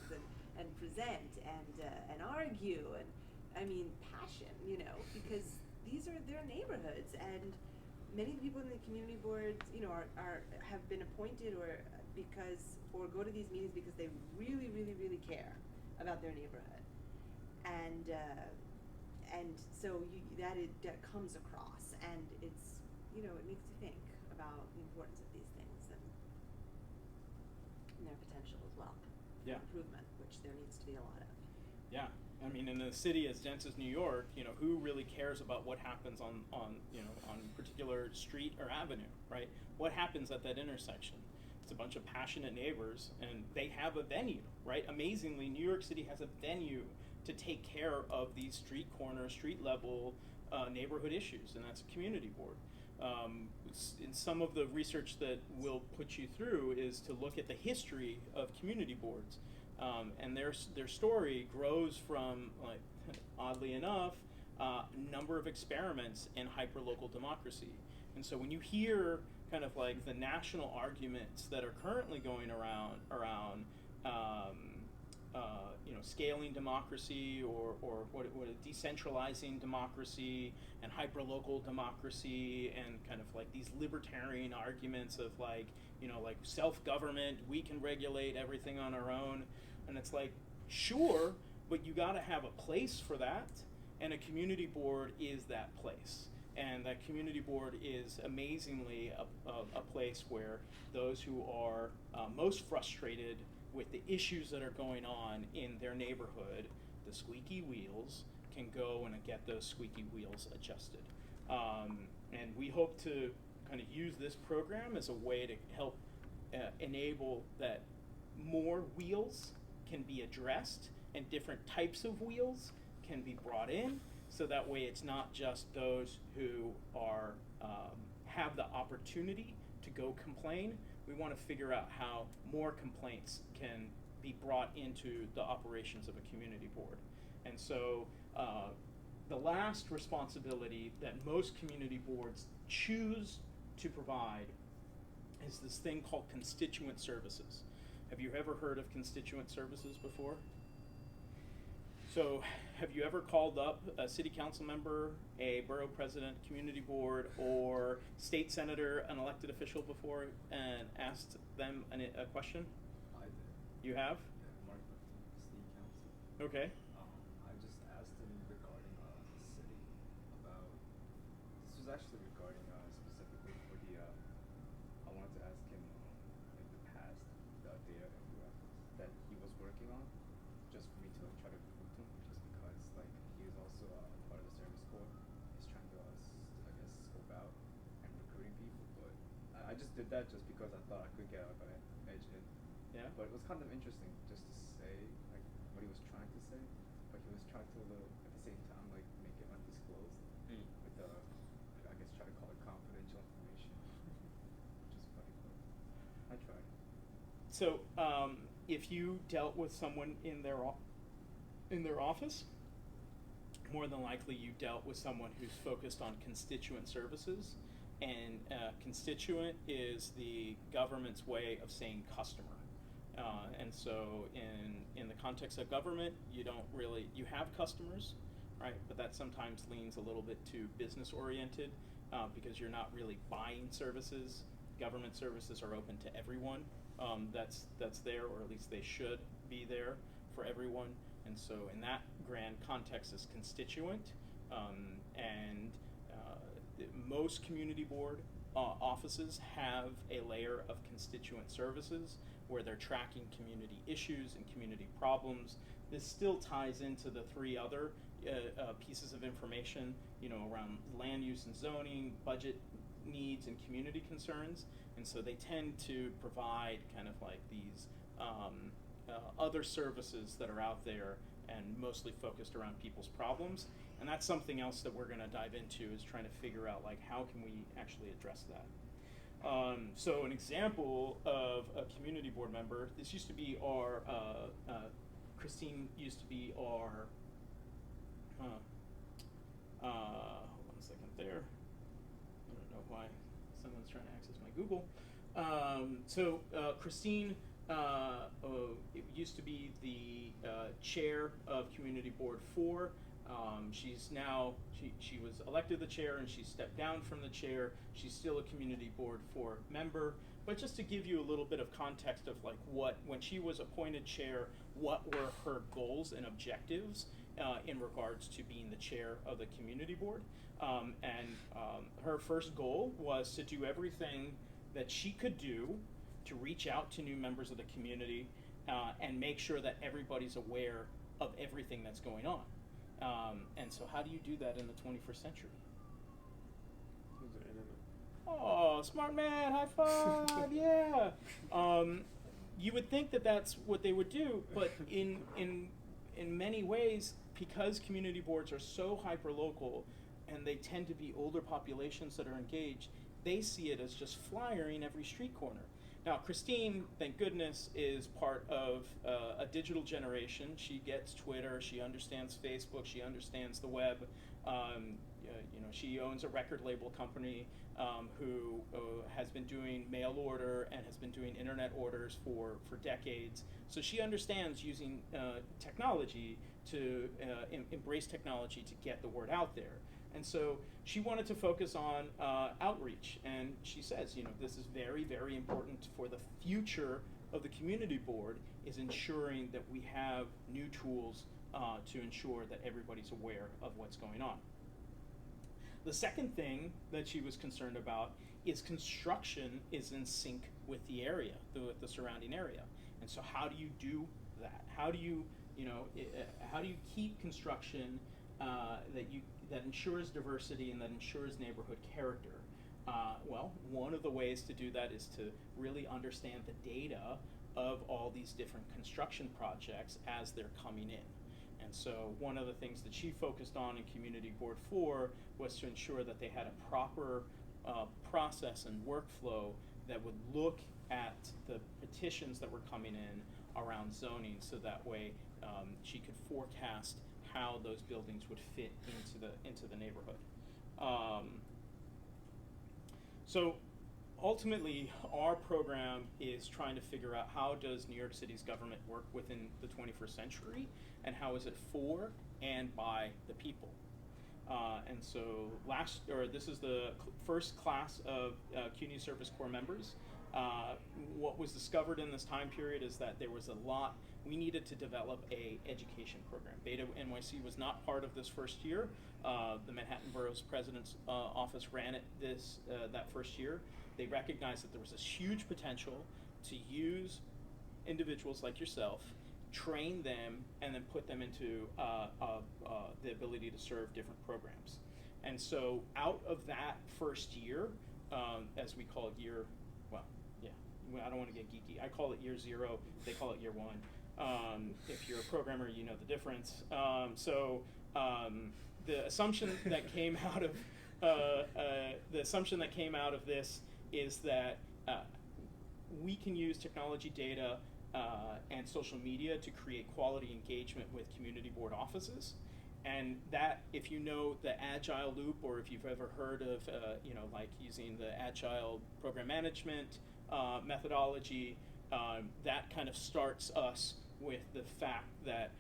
C: and present and argue and, I mean, passion, because these are their neighborhoods, and many of the people in the community boards, have been appointed or go to these meetings because they really, really, really care about their neighborhood, and so that comes across, and it's it makes you think about the importance of these things and their potential as well.
A: Yeah.
C: For improvement, which there needs to be a lot of.
A: Yeah, I mean, in a city as dense as New York, who really cares about what happens on particular street or avenue, right? What happens at that intersection? It's a bunch of passionate neighbors, and they have a venue, right? Amazingly, New York City has a venue to take care of these street corner, street level neighborhood issues, and that's a community board. In some of the research that we'll put you through is to look at the history of community boards, and their story grows from, like, oddly enough, a number of experiments in hyperlocal democracy. And so when you hear kind of like the national arguments that are currently going around scaling democracy or what decentralizing democracy and hyperlocal democracy, and kind of like these libertarian arguments of like self-government, we can regulate everything on our own, and it's like, sure, but you got to have a place for that, and a community board is that place. And that community board is amazingly a place where those who are most frustrated with the issues that are going on in their neighborhood, the squeaky wheels, can go and get those squeaky wheels adjusted. And we hope to kind of use this program as a way to help enable that more wheels can be addressed and different types of wheels can be brought in, so that way it's not just those who are have the opportunity to go complain. We want to figure out how more complaints can be brought into the operations of a community board. And so the last responsibility that most community boards choose to provide is this thing called constituent services. Have you ever heard of constituent services before? So have you ever called up a city council member, a borough president, community board, or state senator, an elected official before, and asked them a question?
E: I did.
A: You have?
E: Yeah, Mark, State Council.
A: Okay.
E: I just asked him regarding the city about. This was actually regarding specifically for the. I wanted to ask him in the past the data that he was working on, just for me to try to recruit him, just because like he is also part of the service corps. He's trying to I guess scope out and recruiting people, but I just did that just because I thought I could get like an edge in.
A: Yeah.
E: But it was kind of interesting just to say like what he was trying to say, but he was trying to at the same time like make it undisclosed with the I guess try to call it confidential information, which is funny, but I tried.
A: So if you dealt with someone in their office, more than likely you dealt with someone who's focused on constituent services, and constituent is the government's way of saying customer. And so in the context of government, you have customers, right? But that sometimes leans a little bit too business oriented because you're not really buying services. Government services are open to everyone that's there, or at least they should be there for everyone. And so in that grand context is constituent, and most community board offices have a layer of constituent services where they're tracking community issues and community problems. This still ties into the three other pieces of information, around land use and zoning, budget needs, and community concerns. And so they tend to provide kind of like these other services that are out there and mostly focused around people's problems. And that's something else that we're going to dive into, is trying to figure out like how can we actually address that. So an example of a community board member, this used to be our, Christine used to be our, hold on a second there. I don't know why someone's trying to access my Google. Christine it used to be the chair of Community Board 4. She's now, she was elected the chair and she stepped down from the chair. She's still a Community Board 4 member. But just to give you a little bit of context of like when she was appointed chair, what were her goals and objectives in regards to being the chair of the community board. Her first goal was to do everything that she could do to reach out to new members of the community and make sure that everybody's aware of everything that's going on. And so how do you do that in the 21st century?
D: Use the internet.
A: Oh, smart man, high five, yeah. You would think that that's what they would do, but in many ways, because community boards are so hyper-local and they tend to be older populations that are engaged, they see it as just flyering every street corner. Now, Christine, thank goodness, is part of a digital generation. She gets Twitter, she understands Facebook, she understands the web. She owns a record label company who has been doing mail order and has been doing internet orders for decades. So she understands using technology to embrace technology to get the word out there. And so she wanted to focus on outreach, and she says, this is very, very important for the future of the community board, is ensuring that we have new tools to ensure that everybody's aware of what's going on. The second thing that she was concerned about is construction is in sync with the area, the surrounding area. And so how do you do that? How do you keep construction that ensures diversity and that ensures neighborhood character? Well, one of the ways to do that is to really understand the data of all these different construction projects as they're coming in. And so one of the things that she focused on in Community Board 4 was to ensure that they had a proper process and workflow that would look at the petitions that were coming in around zoning, so that way she could forecast how those buildings would fit into the neighborhood. So ultimately, our program is trying to figure out how does New York City's government work within the 21st century, and how is it for and by the people. And so this is the first class of CUNY Service Corps members. What was discovered in this time period is that there was a lot. We needed to develop a education program. BetaNYC was not part of this first year. The Manhattan Borough's President's Office ran it that first year. They recognized that there was this huge potential to use individuals like yourself, train them, and then put them into the ability to serve different programs. And so out of that first year, as we call it I don't want to get geeky. I call it year 0. They call it year 1. If you're a programmer, you know the difference. The assumption that came out of this is that we can use technology, data, and social media to create quality engagement with community board offices. And that, if you know the Agile loop, or if you've ever heard of, like using the Agile program management methodology, that kind of starts us with the fact that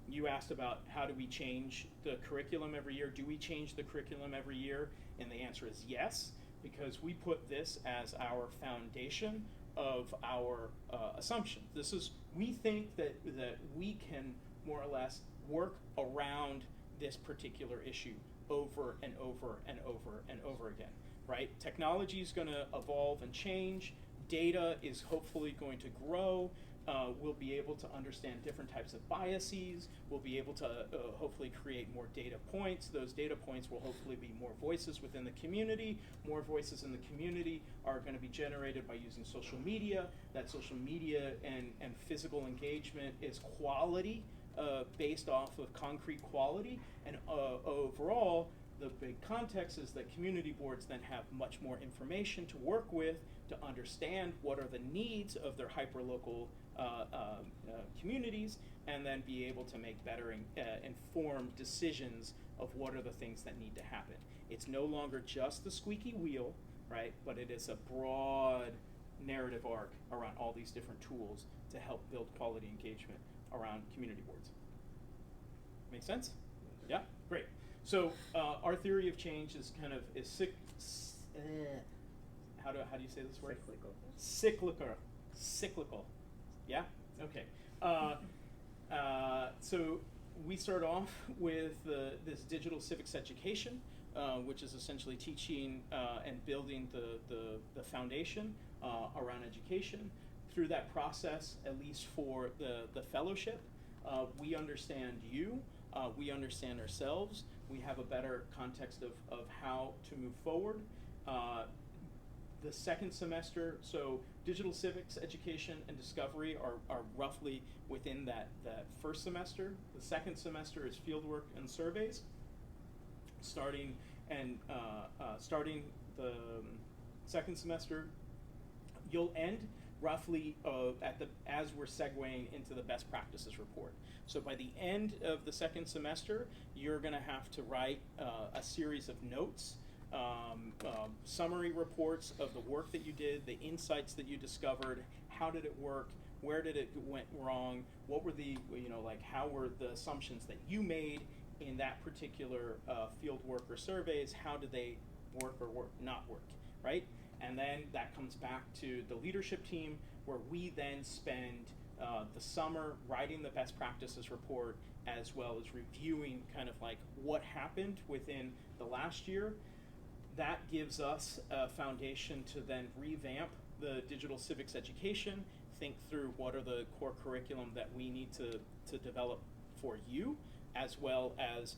A: You asked about how do we change the curriculum every year. Do we change the curriculum every year? And the answer is yes, because we put this as our foundation of our assumptions. We think that we can more or less work around this particular issue over and over and over and over again, right? Technology is going to evolve and change. Data is hopefully going to grow. We'll be able to understand different types of biases. We'll be able to hopefully create more data points. Those data points will hopefully be more voices within the community. More voices in the community are going to be generated by using social media. That social media and physical engagement is quality, based off of concrete quality. And overall, the big context is that community boards then have much more information to work with to understand what are the needs of their hyperlocal communities, and then be able to make better informed decisions of what are the things that need to happen. It's no longer just the squeaky wheel, right? But it is a broad narrative arc around all these different tools to help build quality engagement around community boards. Make sense? Yeah, great. So our theory of change is kind of how do you say this word? Cyclical. Yeah. Okay. So we start off with this digital civics education, which is essentially teaching and building the foundation around education. Through that process, at least for the fellowship, we understand you, we understand ourselves, we have a better context of how to move forward. The second semester, so digital civics education and discovery are roughly within that first semester. The second semester is fieldwork and surveys. Starting the second semester, you'll end roughly as we're segueing into the best practices report. So by the end of the second semester, you're going to have to write a series of notes, summary reports of the work that you did, the insights that you discovered, how did it work, where did it went wrong, what were how were the assumptions that you made in that particular field work or surveys, how did they work or not work, right? And then that comes back to the leadership team, where we then spend the summer writing the best practices report, as well as reviewing kind of like what happened within the last year. That gives us a foundation to then revamp the digital civics education, think through what are the core curriculum that we need to develop for you, as well as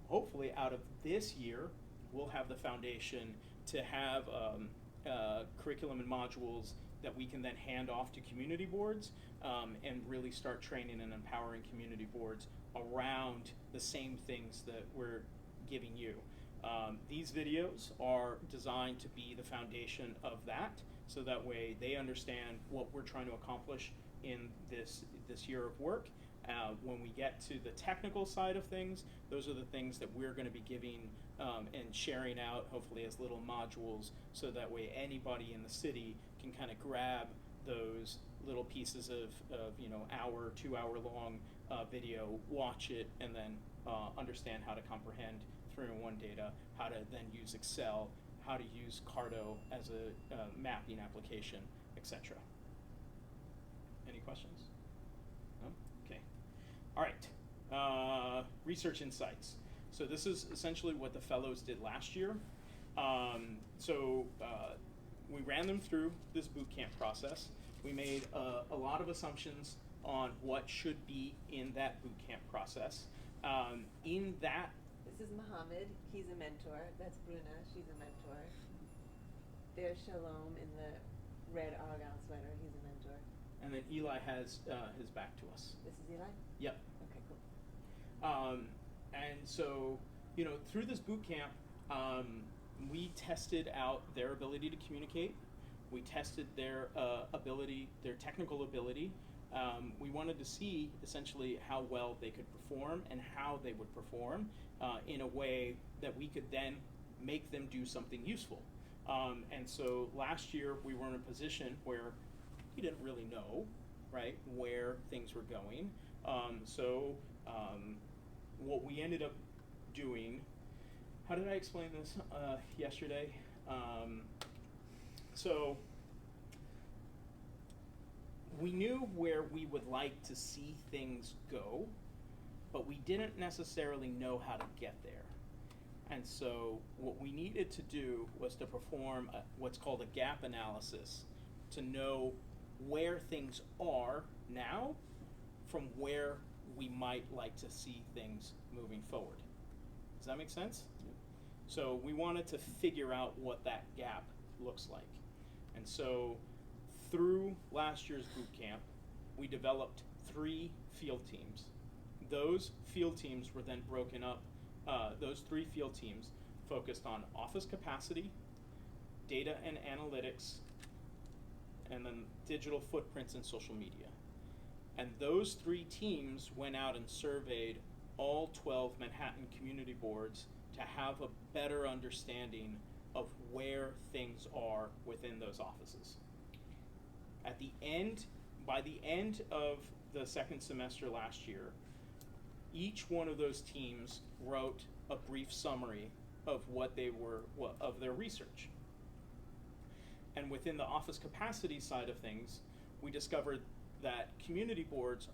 A: hopefully out of this year, we'll have the foundation to have curriculum and modules that we can then hand off to community boards and really start training and empowering community boards around the same things that we're giving you. These videos are designed to be the foundation of that, so that way they understand what we're trying to accomplish in this year of work. When we get to the technical side of things, those are the things that we're going to be giving and sharing out, hopefully as little modules, so that way anybody in the city can kind of grab those little pieces of hour, 2 hour long video, watch it, and then understand how to comprehend 3-in-1 data, how to then use Excel, how to use Carto as a mapping application, etc. Any questions? No? Okay. All right. Research insights. So this is essentially what the fellows did last year. We ran them through this boot camp process. We made a lot of assumptions on what should be in that boot camp process. In that,
C: this is Mohammed. He's a mentor. That's Bruna. She's a mentor. There's Shalom in the red argyle sweater. He's a mentor.
A: And then Eli has his back to us.
C: This is Eli?
A: Yep.
C: Okay, cool.
A: And so, through this boot camp, we tested out their ability to communicate. We tested their their technical ability. We wanted to see essentially how well they could perform and how they would perform in a way that we could then make them do something useful. And so last year we were in a position where we didn't really know, right, where things were going. So What we ended up doing, how did I explain this yesterday? So we knew where we would like to see things go, but we didn't necessarily know how to get there. And so what we needed to do was to perform what's called a gap analysis to know where things are now from where we might like to see things moving forward. Does that make sense? So we wanted to figure out what that gap looks like. And so through last year's boot camp, we developed 3 field teams. Those field teams were then broken up. Those 3 field teams focused on office capacity, data and analytics, and then digital footprints and social media. And those 3 teams went out and surveyed all 12 Manhattan community boards to have a better understanding of where things are within those offices. By the end of the second semester last year, each one of those teams wrote a brief summary of of their research. And within the office capacity side of things, we discovered that community boards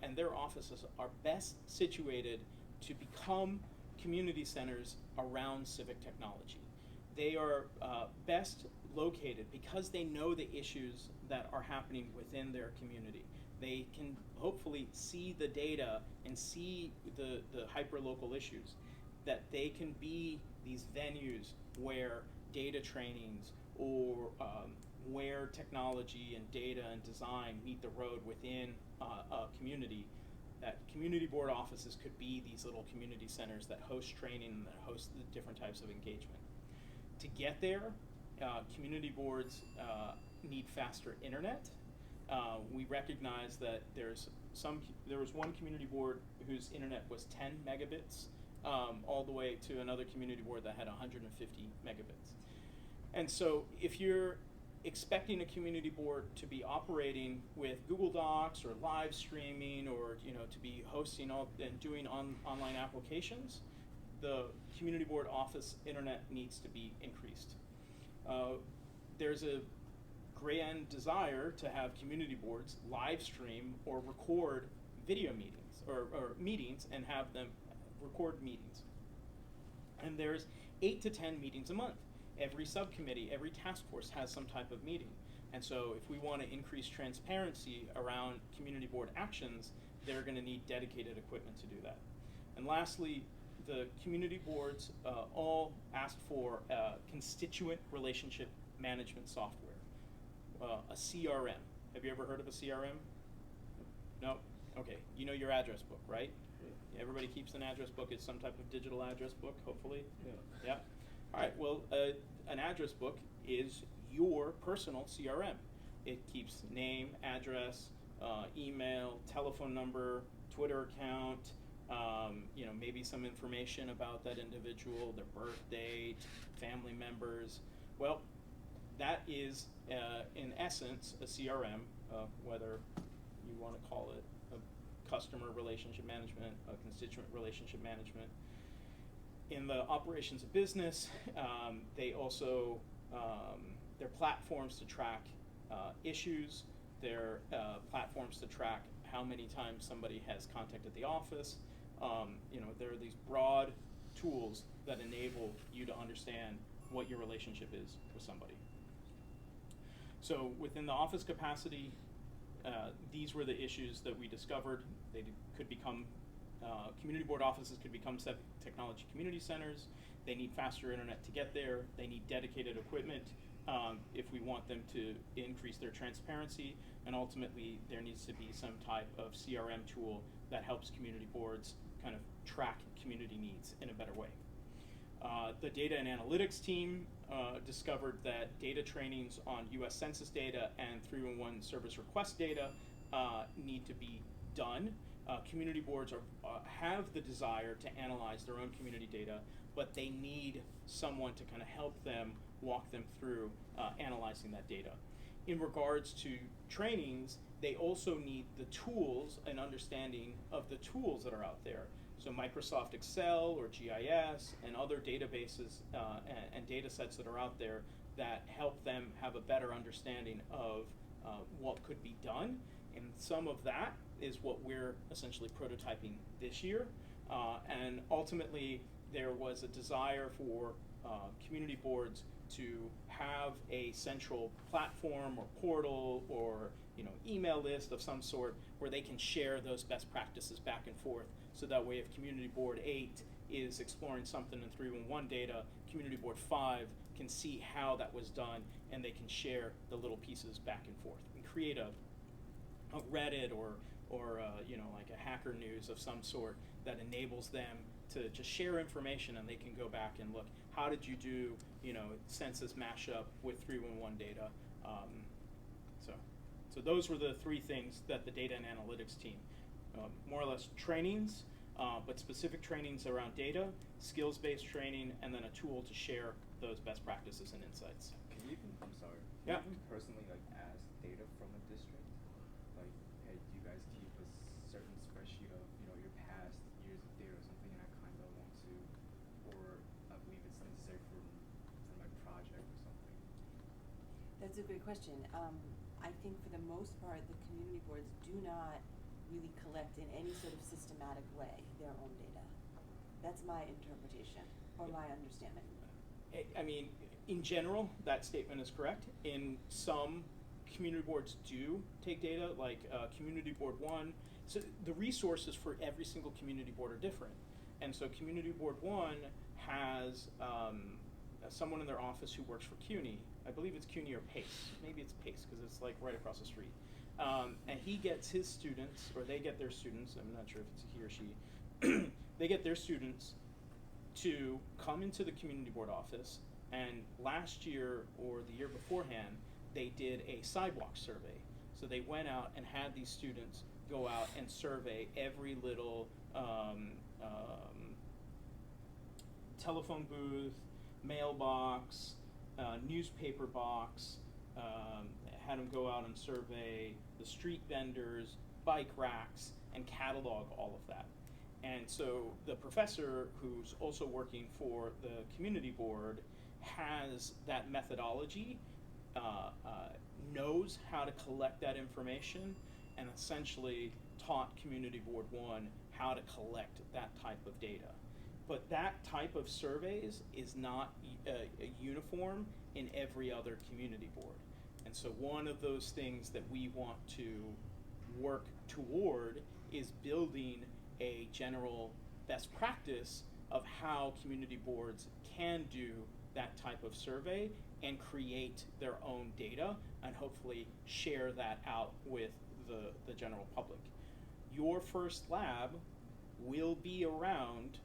A: and their offices are best situated to become community centers around civic technology. They are best located because they know the issues that are happening within their community. They can hopefully see the data and see the hyperlocal issues, that they can be these venues where data trainings or where technology and data and design meet the road within a community. That community board offices could be these little community centers that host training and that host the different types of engagement. To get there, community boards need faster internet. We recognize that there was one community board whose internet was 10 megabits, all the way to another community board that had 150 megabits. And so if you're expecting a community board to be operating with Google Docs or live streaming or to be hosting and doing online applications, the community board office internet needs to be increased. There's a grand desire to have community boards live stream or record video meetings or meetings and have them record meetings. And there's 8 to 10 meetings a month. Every subcommittee, every task force has some type of meeting. And so if we want to increase transparency around community board actions, they're going to need dedicated equipment to do that. And lastly, the community boards all asked for constituent relationship management software, a CRM. Have you ever heard of a CRM? No? Okay. You know your address book, right? Yeah. Everybody keeps an address book. It's some type of digital address book, hopefully.
D: Yeah.
A: Yeah? All right, well, an address book is your personal CRM. It keeps name, address, email, telephone number, Twitter account, maybe some information about that individual, their birth date, family members. Well, that is, in essence, a CRM, whether you want to call it a customer relationship management, a constituent relationship management. In the operations of business, they also, they're platforms to track issues, they're platforms to track how many times somebody has contacted the office. There are these broad tools that enable you to understand what your relationship is with somebody. So within the office capacity, these were the issues that we discovered. They could become community board offices could become technology community centers. They need faster internet to get there. They need dedicated equipment if we want them to increase their transparency. And ultimately, there needs to be some type of CRM tool that helps community boards kind of track community needs in a better way. The data and analytics team discovered that data trainings on US Census data and 311 service request data need to be done. Community boards have the desire to analyze their own community data, but they need someone to kind of help them walk them through analyzing that data. in regards to trainings, they also need the tools and understanding of the tools that are out there. So Microsoft Excel or GIS and other databases and data sets that are out there that help them have a better understanding of what could be done. And some of that is what we're essentially prototyping this year. And ultimately, there was a desire for community boards to have a central platform or portal or email list of some sort where they can share those best practices back and forth. So that way, if Community Board 8 is exploring something in 311 data, Community Board 5 can see how that was done, and they can share the little pieces back and forth and create a Reddit or like a Hacker News of some sort that enables them to just share information, and they can go back and look, how did you do census mashup with 311 data. So those were the three things that the data and analytics team, more or less trainings, but specific trainings around data, skills-based training, and then a tool to share those best practices and insights.
E: Can you even, I'm sorry,
A: Yeah.
E: can you even personally ask data from a district? Like, hey, do you guys keep a certain spreadsheet of, your past years of data or something, and I kind of want to, or I believe it's necessary for my project or something?
C: That's a great question. I think for the most part, the community boards do not really collect in any sort of systematic way their own data. That's my interpretation, or my understanding.
A: I mean, in general, that statement is correct. In some community boards do take data, like Community Board 1. So the resources for every single community board are different. And so Community Board 1 has someone in their office who works for CUNY. I believe it's CUNY or PACE. Maybe it's PACE because it's like right across the street. And he gets his students, or they get their students, I'm not sure if it's he or she, they get their students to come into the community board office, and last year or the year beforehand, they did a sidewalk survey. So they went out and had these students go out and survey every little telephone booth, mailbox, newspaper box, had them go out and survey the street vendors, bike racks, and catalog all of that. And so the professor who's also working for the community board has that methodology, knows how to collect that information, and essentially taught Community Board 1 how to collect that type of data. But that type of surveys is not uniform in every other community board. And so one of those things that we want to work toward is building a general best practice of how community boards can do that type of survey and create their own data and hopefully share that out with the general public. Your first lab will be around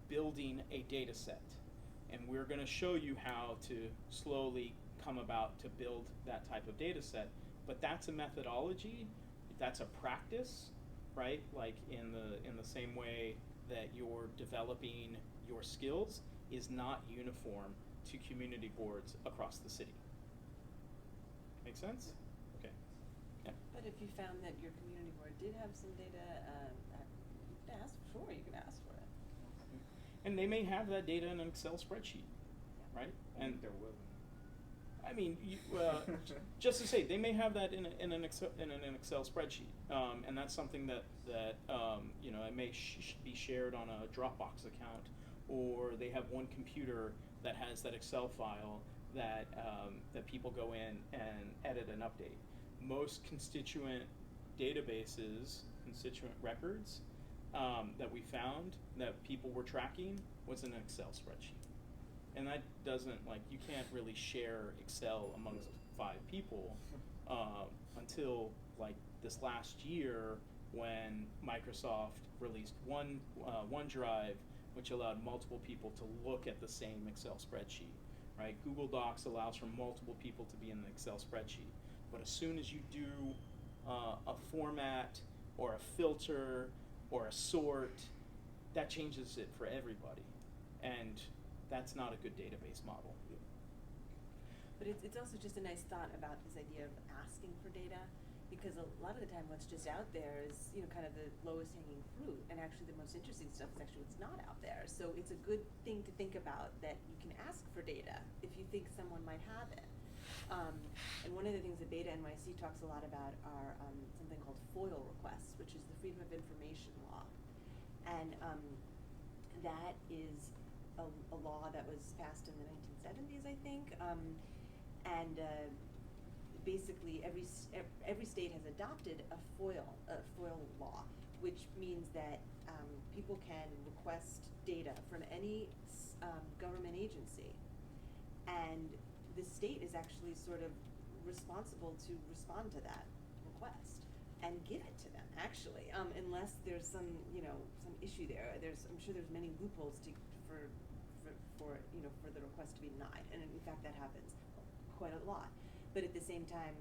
A: building a data set, and we're going to show you how to slowly come about to build that type of data set. But that's a methodology, that's a practice, right? Like in the same way that you're developing your skills is not uniform to community boards across the city. Make sense? Okay. Yeah.
C: But if you found that your community board did have some data, you can ask, sure, you can ask for it.
A: And they may have that data in an Excel spreadsheet, right? And
E: they're willing.
A: I mean, just to say, they may have that in an Excel spreadsheet, and that's something that it may be shared on a Dropbox account, or they have one computer that has that Excel file that people go in and edit and update. Most constituent databases, constituent records that we found that people were tracking was in an Excel spreadsheet. And that doesn't, you can't really share Excel amongst 5 people until, this last year when Microsoft released OneDrive, which allowed multiple people to look at the same Excel spreadsheet, right? Google Docs allows for multiple people to be in the Excel spreadsheet. But as soon as you do a format or a filter or a sort, that changes it for everybody. And that's not a good database model.
C: But it's also just a nice thought about this idea of asking for data, because a lot of the time what's just out there is, you know, kind of the lowest hanging fruit, and actually the most interesting stuff is actually what's not out there. So it's a good thing to think about, that you can ask for data if you think someone might have it. And one of the things that BetaNYC talks a lot about are something called FOIL requests, which is the Freedom of Information Law. And that is a law that was passed in the 1970s, I think. Basically every state has adopted a FOIL law, which means that people can request data from any government agency, and the state is actually sort of responsible to respond to that request and give it to them, actually, unless there's some issue there. I'm sure there's many loopholes for the request to be denied, and in fact that happens quite a lot. But at the same time,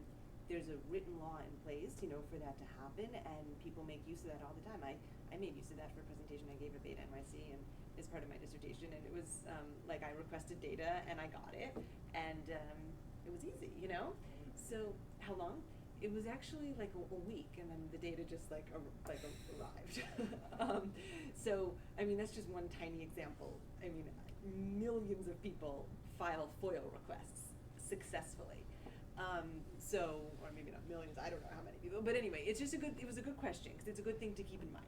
C: there's a written law in place, for that to happen, and people make use of that all the time. I made use of that for a presentation I gave at BetaNYC and as part of my dissertation, and it was like I requested data and I got it, and it was easy, So how long? It was actually like a week, and then the data just arrived. So I mean, that's just one tiny example. I mean, millions of people file FOIL requests successfully. Or maybe not millions, I don't know how many people, but anyway, it was a good question, because it's a good thing to keep in mind.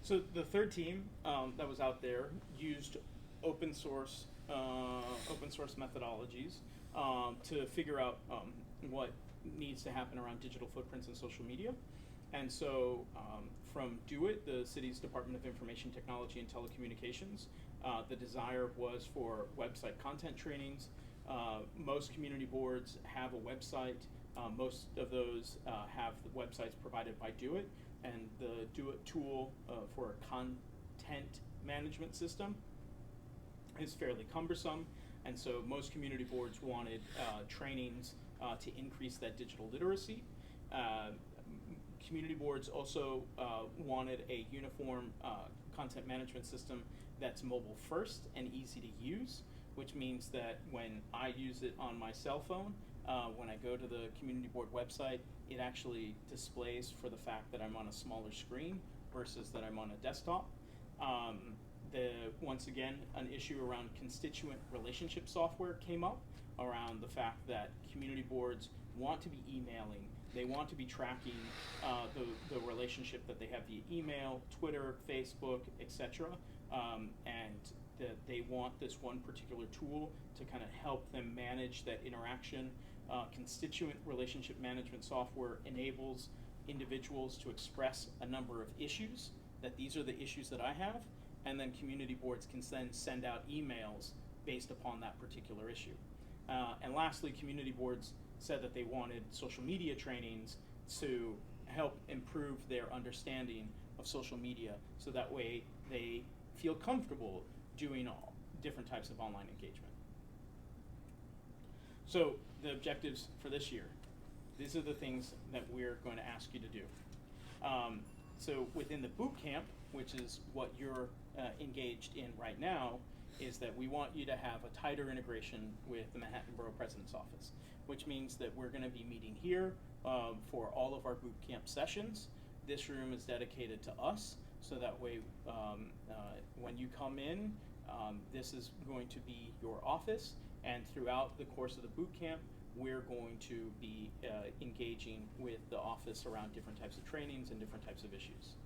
A: So the third team that was out there used open source methodologies to figure out what needs to happen around digital footprints and social media. And so from Do It, the city's Department of Information Technology and Telecommunications, the desire was for website content trainings. Most community boards have a website. Most of those have the websites provided by Do It, and the Do It tool for a content management system is fairly cumbersome, and so most community boards wanted trainings to increase that digital literacy. Community boards also wanted a uniform content management system that's mobile first and easy to use, which means that when I use it on my cell phone, when I go to the community board website, it actually displays for the fact that I'm on a smaller screen versus that I'm on a desktop. Once again, an issue around constituent relationship software came up around the fact that community boards want to be emailing, they want to be tracking the relationship that they have via email, Twitter, Facebook, etc., and that they want this one particular tool to kind of help them manage that interaction. Constituent relationship management software enables individuals to express a number of issues, that these are the issues that I have, and then community boards can then send out emails based upon that particular issue. And lastly, community boards said that they wanted social media trainings to help improve their understanding of social media, so that way they feel comfortable doing all different types of online engagement. So the objectives for this year, these are the things that we're going to ask you to do. So within the boot camp, which is what you're engaged in right now, is that we want you to have a tighter integration with the Manhattan Borough President's Office, which means that we're going to be meeting here for all of our boot camp sessions. This room is dedicated to us, so that way when you come in, this is going to be your office, and throughout the course of the boot camp, we're going to be engaging with the office around different types of trainings and different types of issues.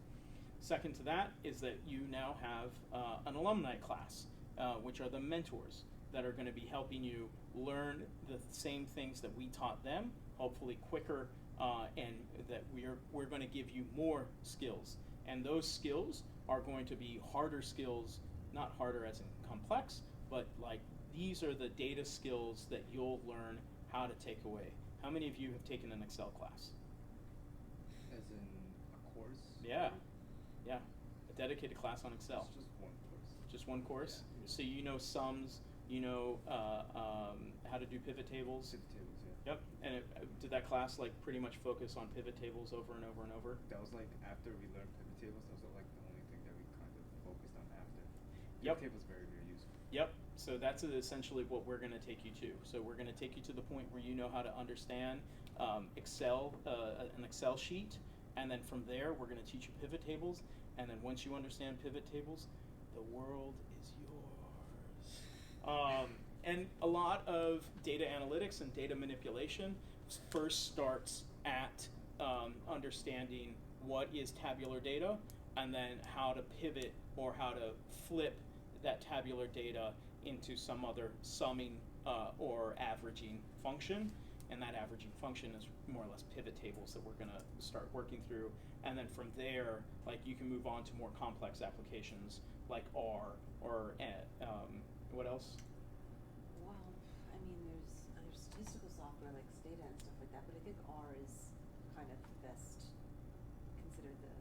A: Second to that is that you now have an alumni class, which are the mentors that are going to be helping you learn the same things that we taught them, hopefully quicker, and that we're going to give you more skills. And those skills are going to be harder skills, not harder as in complex, but like these are the data skills that you'll learn how to take away. How many of you have taken an Excel class?
E: As in a course?
A: Yeah, yeah, a dedicated class on Excel.
E: It's just one course.
A: Just one course?
E: Yeah.
A: So you know sums, you know how to do pivot tables?
E: Pivot tables, yeah.
A: Yep, and did that class like pretty much focus on pivot tables over and over and over?
E: That was like after we learned pivot tables, that was like the only thing that we kind of focused on after.
A: Yep.
E: Pivot tables very, very useful.
A: Yep, So that's essentially what we're going to take you to. So we're going to take you to the point where you know how to understand Excel, an Excel sheet, and then from there we're going to teach you pivot tables, and then once you understand pivot tables, the world is yours. And a lot of data analytics and data manipulation first starts at understanding what is tabular data, and then how to pivot or how to flip that tabular data into some other summing or averaging function. And that averaging function is more or less pivot tables that we're going to start working through. And then from there, like, you can move on to more complex applications like R or what else?
C: Well, I mean, there's statistical software like Stata and stuff like that, but I think R is kind of the best, considered the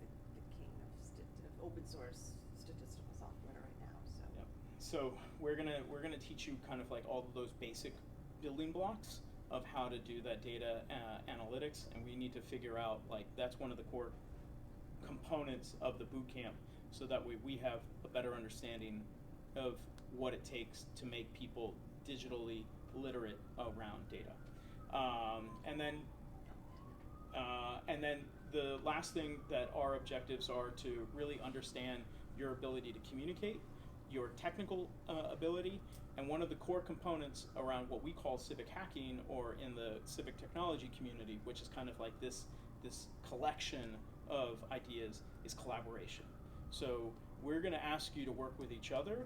C: king of open source statistical software right now. So.
A: Yep. So we're gonna teach you kind of like all of those basic building blocks of how to do that data analytics, and we need to figure out, like, that's one of the core components of the boot camp, so that way we have a better understanding of what it takes to make people digitally literate around data. And then the last thing that our objectives are to really understand your ability to communicate, your technical ability, and one of the core components around what we call civic hacking, or in the civic technology community, which is kind of like this collection of ideas, is collaboration. So we're going to ask you to work with each other,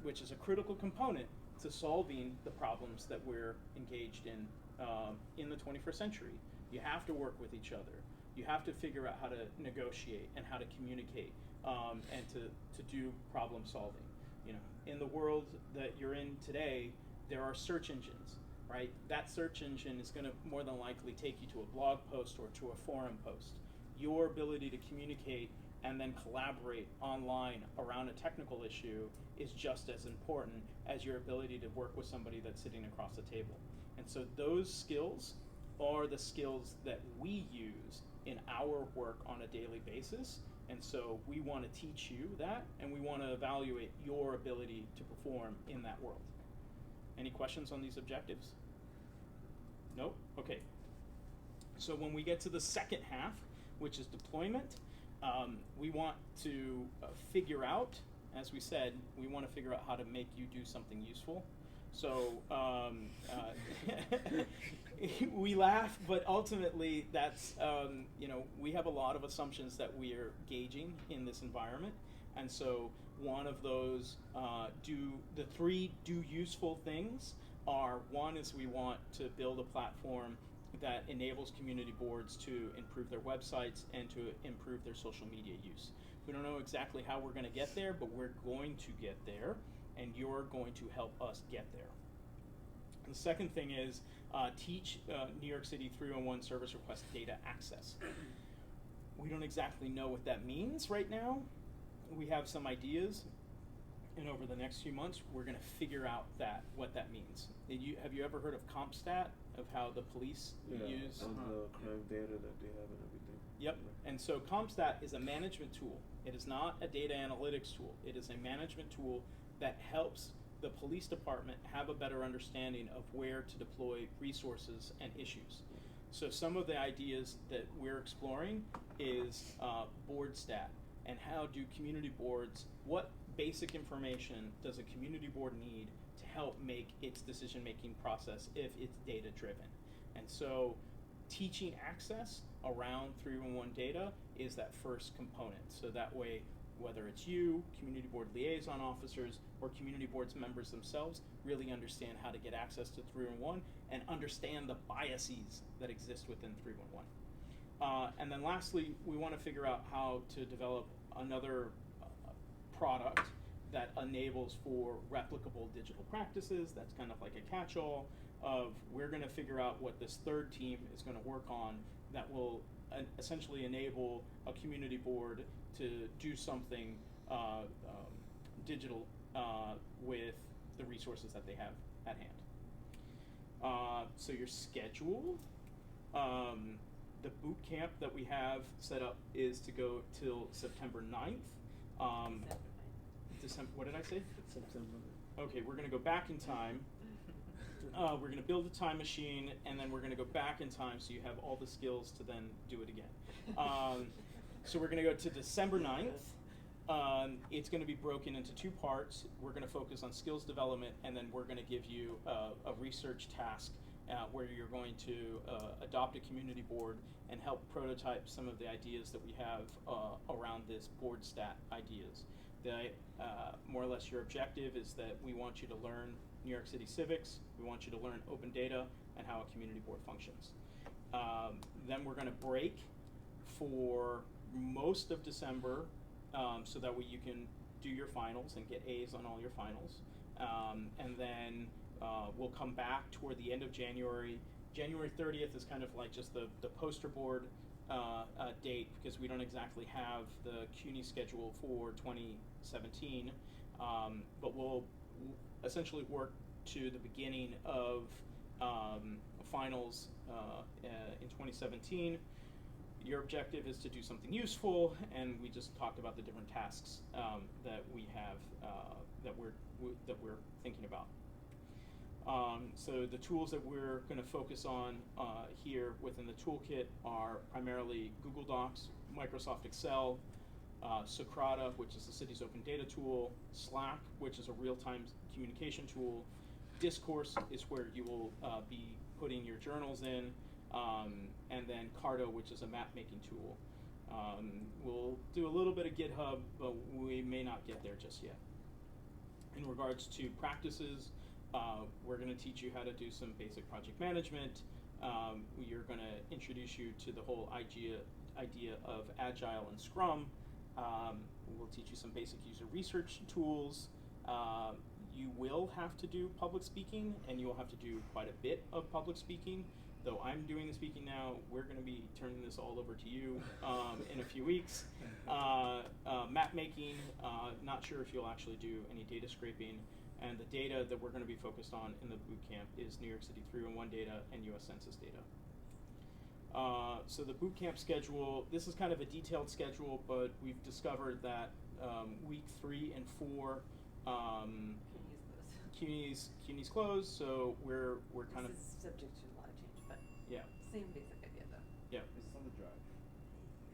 A: which is a critical component to solving the problems that we're engaged in the 21st century. You have to work with each other. You have to figure out how to negotiate and how to communicate and to do problem solving. You know, in the world that you're in today, there are search engines, right? That search engine is going to more than likely take you to a blog post or to a forum post. Your ability to communicate and then collaborate online around a technical issue is just as important as your ability to work with somebody that's sitting across the table. And so those skills are the skills that we use in our work on a daily basis. And so we want to teach you that, and we want to evaluate your ability to perform in that world. Any questions on these objectives? Nope? Okay. So when we get to the second half, which is deployment, we want to figure out, as we said, we want to figure out how to make you do something useful. So we laugh, but ultimately that's, we have a lot of assumptions that we are gauging in this environment. And so one of those, the three do useful things are, one is we want to build a platform that enables community boards to improve their websites and to improve their social media use. We don't know exactly how we're going to get there, but we're going to get there, and you're going to help us get there. The second thing is teach New York City 301 service request data access. We don't exactly know what that means right now. We have some ideas, and over the next few months, we're going to figure out what that means. Have you ever heard of CompStat, of how the police use?
D: And the crime data that they have and everything.
A: Yep. And so CompStat is a management tool. It is not a data analytics tool. It is a management tool that helps the police department have a better understanding of where to deploy resources and issues. So some of the ideas that we're exploring is BoardStat, and how do community boards, what basic information does a community board need to help make its decision-making process if it's data-driven? And so teaching access around 311 data is that first component. So that way, whether it's you, community board liaison officers, or community boards members themselves, really understand how to get access to 311 and understand the biases that exist within 311. And then lastly, we want to figure out how to develop another product that enables for replicable digital practices. That's kind of like a catch-all of, we're going to figure out what this third team is going to work on that will essentially enable a community board to do something digital with the resources that they have at hand. So your schedule, the boot camp that we have set up is to go till September 9th. December, what did I say?
D: September.
A: Okay, we're gonna go back in time. We're gonna build a time machine, and then we're gonna go back in time so you have all the skills to then do it again. So we're gonna go to December 9th. It's gonna be broken into 2 parts. We're gonna focus on skills development, and then we're gonna give you a research task where you're going to adopt a community board and help prototype some of the ideas that we have around this board stat ideas. More or less your objective is that we want you to learn New York City civics, we want you to learn open data and how a community board functions. Then we're gonna break for most of December so that way you can do your finals and get A's on all your finals. And then we'll come back toward the end of January. January 30th is kind of like just the poster board date because we don't exactly have the CUNY schedule for 2017, but we'll essentially work to the beginning of finals in 2017. Your objective is to do something useful, and we just talked about the different tasks that we have that we're thinking about. So the tools that we're going to focus on here within the toolkit are primarily Google Docs, Microsoft Excel, Socrata, which is the city's open data tool, Slack, which is a real-time communication tool, Discourse is where you will be putting your journals in, and then Carto, which is a map-making tool. We'll do a little bit of GitHub, but we may not get there just yet. In regards to practices, we're going to teach you how to do some basic project management. We're going to introduce you to the whole idea of Agile and Scrum. We'll teach you some basic user research tools. You will have to do public speaking, and you will have to do quite a bit of public speaking. Though I'm doing the speaking now, we're going to be turning this all over to you in a few weeks. Map making, not sure if you'll actually do any data scraping. And the data that we're going to be focused on in the boot camp is New York City 311 data and US Census data. So the boot camp schedule, this is kind of a detailed schedule, but we've discovered that week 3 and 4, CUNY's closed, so we're kind of...
C: This is subject to a lot of change, but
A: yeah.
C: Same basic idea though.
A: Yeah.
E: This is on the drive.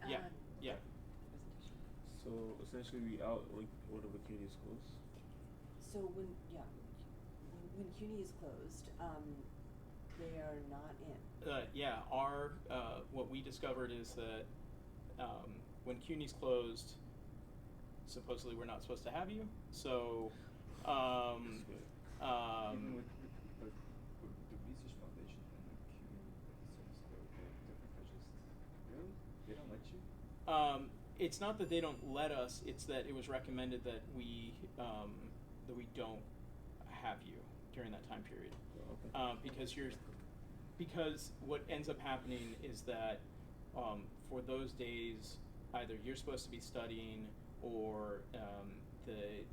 A: Yeah. Yeah.
C: Presentation.
D: So essentially, we out when one of the CUNY is closed.
C: So when CUNY is closed, they are not in.
A: Yeah, our what we discovered is that when CUNY's closed, supposedly we're not supposed to have you. So
E: Even with the Research Foundation and the CUNY service, they're different countries. Really? They don't let you?
A: It's not that they don't let us; it's that it was recommended that we don't have you during that time period.
D: Oh, okay.
A: Because what ends up happening is that for those days, either you're supposed to be studying or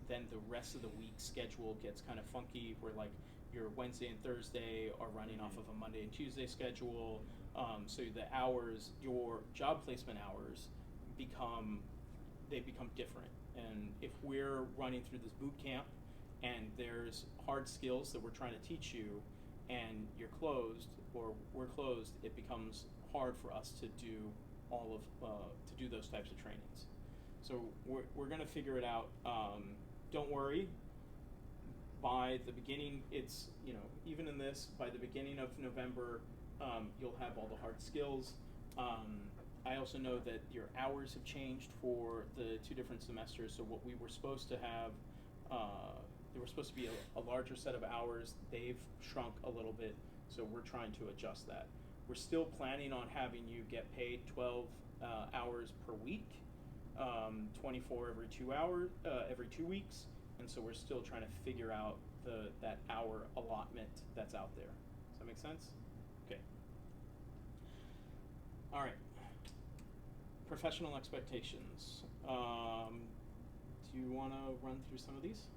A: then the rest of the week schedule gets kind of funky, where like your Wednesday and Thursday are running off of a Monday and Tuesday schedule. So the hours, your job placement hours, become different. And if we're running through this boot camp and there's hard skills that we're trying to teach you, and you're closed or we're closed, it becomes hard for us to do to do those types of trainings. So we're going to figure it out. Don't worry. By the beginning, it's even in this, by the beginning of November, you'll have all the hard skills. I also know that your hours have changed for the 2 different semesters. So what we were supposed to have, there were supposed to be a larger set of hours. They've shrunk a little bit, so we're trying to adjust that. We're still planning on having you get paid 12 hours per week, 24 every 2 weeks, and so we're still trying to figure out that hour allotment that's out there. Does that make sense? Okay. All right. Professional expectations. Do you want to run through some of these?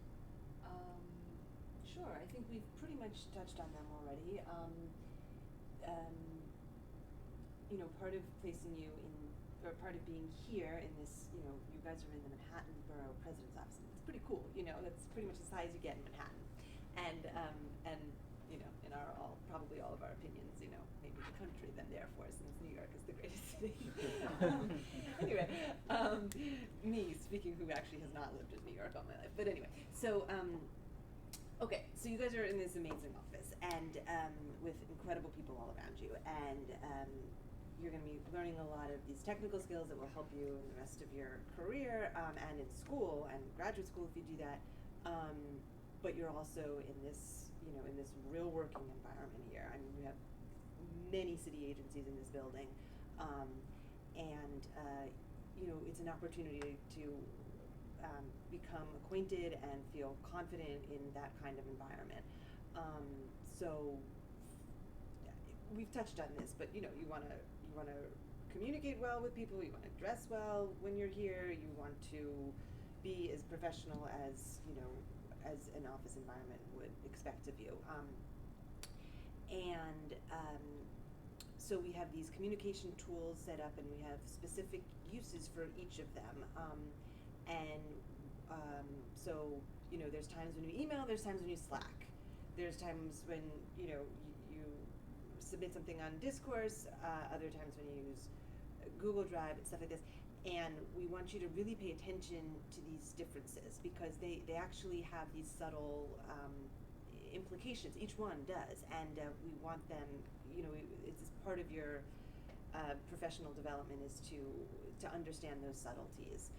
C: Sure. I think we've pretty much touched on them already. Part of placing you in, part of being here in this, you know, you guys are in the Manhattan Borough President's Office. It's pretty cool, you know, that's pretty much the size you get in Manhattan. And you know, in probably all of our opinions, you know, maybe the country then therefore, since New York is the greatest city. Anyway, me speaking, who actually has not lived in New York all my life, but anyway, so okay, so you guys are in this amazing office and with incredible people all around you, and you're going to be learning a lot of these technical skills that will help you in the rest of your career and in school and graduate school if you do that. But you're also in this, you know, in this real working environment here. I mean, you have many city agencies in this building, and you know, it's an opportunity to become acquainted and feel confident in that kind of environment. So we've touched on this, but you know, you want to communicate well with people. You want to dress well when you're here. You want to be as professional as, you know, as an office environment would expect of you. So we have these communication tools set up, and we have specific uses for each of them. So, you know, there's times when you email, there's times when you Slack. There's times when, you know, you submit something on Discourse, other times when you use Google Drive and stuff like this. And we want you to really pay attention to these differences because they actually have these subtle implications. Each one does, and we want them, you know, it's part of your professional development is to understand those subtleties.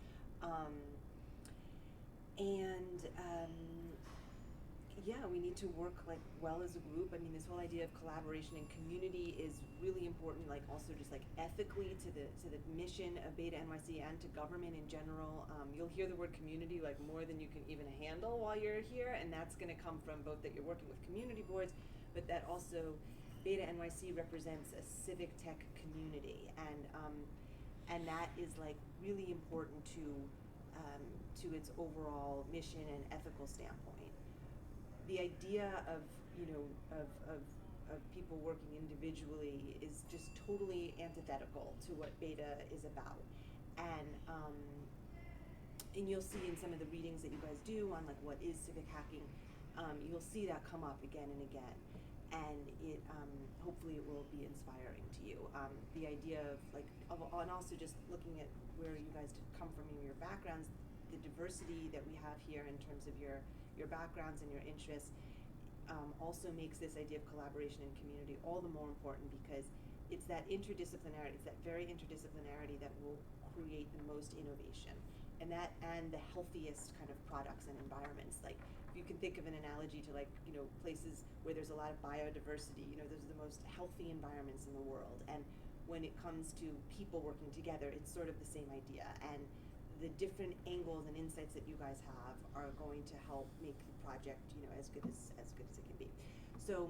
C: Yeah, we need to work like well as a group. I mean, this whole idea of collaboration and community is really important, like also just like ethically to the mission of BetaNYC and to government in general. You'll hear the word community like more than you can even handle while you're here, and that's going to come from both that you're working with community boards, but that also BetaNYC represents a civic tech community, and that is like really important to its overall mission and ethical standpoint. The idea of, you know, of people working individually is just totally antithetical to what Beta is about. And you'll see in some of the readings that you guys do on like what is civic hacking, you'll see that come up again and again. And it hopefully it will be inspiring to you. The idea of like, and also just looking at where you guys come from in your backgrounds, the diversity that we have here in terms of your backgrounds and your interests also makes this idea of collaboration and community all the more important because it's that interdisciplinarity, it's that very interdisciplinarity that will create the most innovation and the healthiest kind of products and environments. Like if you can think of an analogy to like, you know, places where there's a lot of biodiversity, you know, those are the most healthy environments in the world. And when it comes to people working together, it's sort of the same idea. And the different angles and insights that you guys have are going to help make the project, you know, as good as it can be. So,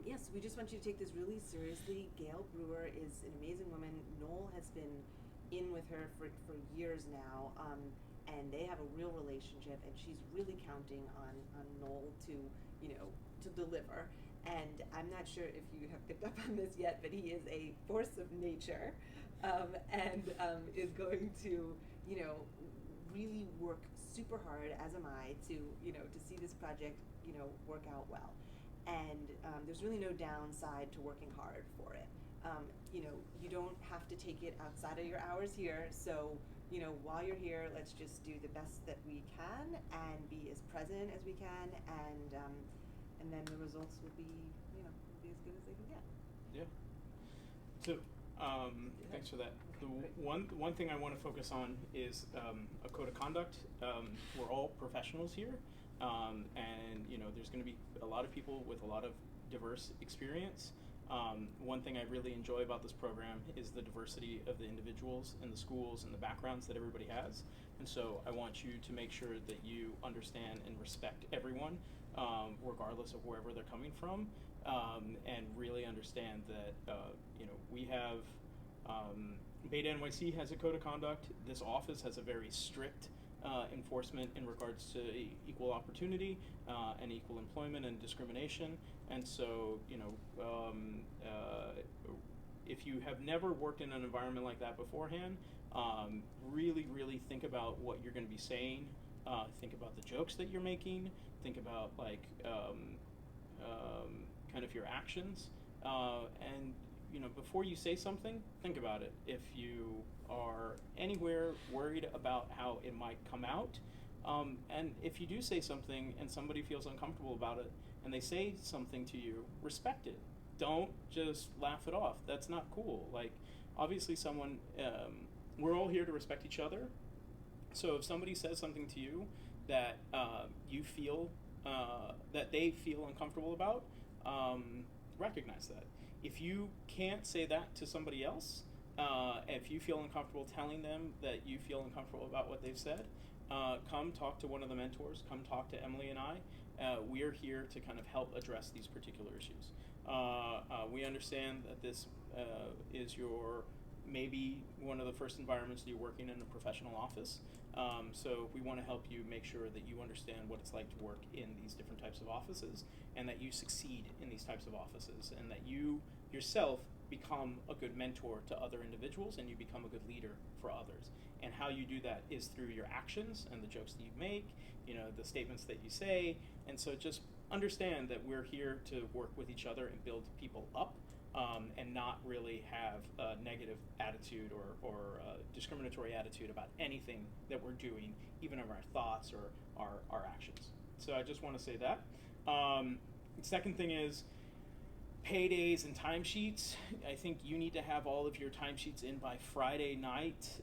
C: yes, we just want you to take this really seriously. Gale Brewer is an amazing woman. Noel has been in with her for years now, and they have a real relationship, and she's really counting on Noel to, you know, to deliver. And I'm not sure if you have picked up on this yet, but he is a force of nature. And is going to, you know, really work super hard, as am I, to, you know, to see this project, you know, work out well. And there's really no downside to working hard for it. You know, you don't have to take it outside of your hours here. So, you know, while you're here, let's just do the best that we can and be as present as we can, and then the results will be, you know, will be as good as they can get.
A: Yeah. So. Thanks for that. The one thing I want to focus on is a code of conduct. We're all professionals here, and you know there's going to be a lot of people with a lot of diverse experience. One thing I really enjoy about this program is the diversity of the individuals and the schools and the backgrounds that everybody has. And so I want you to make sure that you understand and respect everyone, regardless of wherever they're coming from. And really understand that, you know, we have, BetaNYC has a code of conduct. This office has a very strict enforcement in regards to equal opportunity and equal employment and discrimination. And so, you know, if you have never worked in an environment like that beforehand, really think about what you're going to be saying. Think about the jokes that you're making. Think about like kind of your actions, and before you say something, think about it. If you are anywhere worried about how it might come out, and if you do say something and somebody feels uncomfortable about it and they say something to you, respect it. Don't just laugh it off. That's not cool. Like, obviously we're all here to respect each other. So if somebody says something to you that you feel, that they feel uncomfortable about, recognize that. If you can't say that to somebody else, if you feel uncomfortable telling them that you feel uncomfortable about what they've said, come talk to one of the mentors. Come talk to Emily and I. We're here to kind of help address these particular issues. We understand that this is maybe one of the first environments that you're working in a professional office. So we want to help you make sure that you understand what it's like to work in these different types of offices, and that you succeed in these types of offices, and that you yourself become a good mentor to other individuals, and you become a good leader for others. And how you do that is through your actions and the jokes that you make, the statements that you say. And so just understand that we're here to work with each other and build people up, and not really have a negative attitude or a discriminatory attitude about anything that we're doing, even of our thoughts or our actions. So I just want to say that. The second thing is paydays and timesheets. I think you need to have all of your timesheets in by Friday night,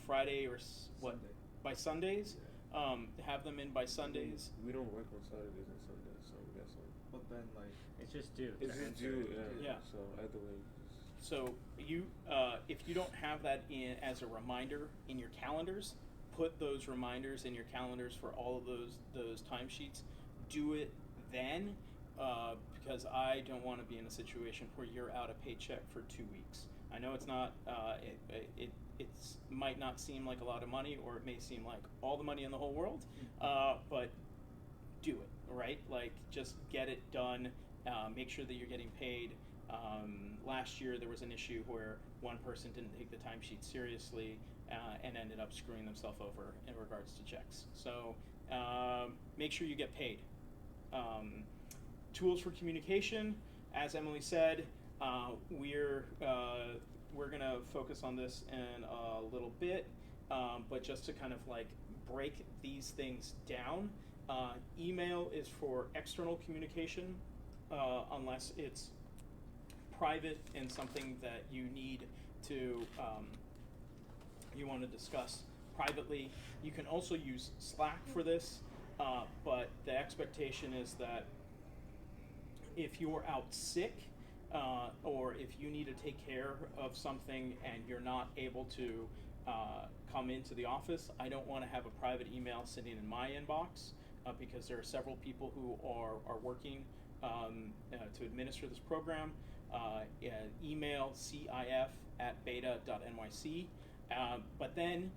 A: Friday or
E: Sunday.
A: by Sundays.
E: Yeah.
A: Have them in by Sundays.
D: We don't work on Saturdays and Sundays, so that's all.
E: But then, like,
B: It's just due.
D: It's
B: to
D: just
B: enter.
D: due,
A: Yeah.
D: So either way.
A: So if you don't have that in as a reminder in your calendars, put those reminders in your calendars for all of those timesheets. Do it then, because I don't want to be in a situation where you're out a paycheck for 2 weeks. I know it's not. It might not seem like a lot of money, or it may seem like all the money in the whole world, but do it, right? Like, just get it done. Make sure that you're getting paid. Last year there was an issue where one person didn't take the timesheet seriously and ended up screwing themselves over in regards to checks. So make sure you get paid. Tools for communication, as Emily said, we're going to focus on this in a little bit, but just to kind of like break these things down, email is for external communication, unless it's private and something that you need to, you want to discuss privately. You can also use Slack for this, but the expectation is that if you're out sick, or if you need to take care of something and you're not able to come into the office, I don't want to have a private email sitting in my inbox, because there are several people who are working to administer this program. Email cif@beta.nyc. But then,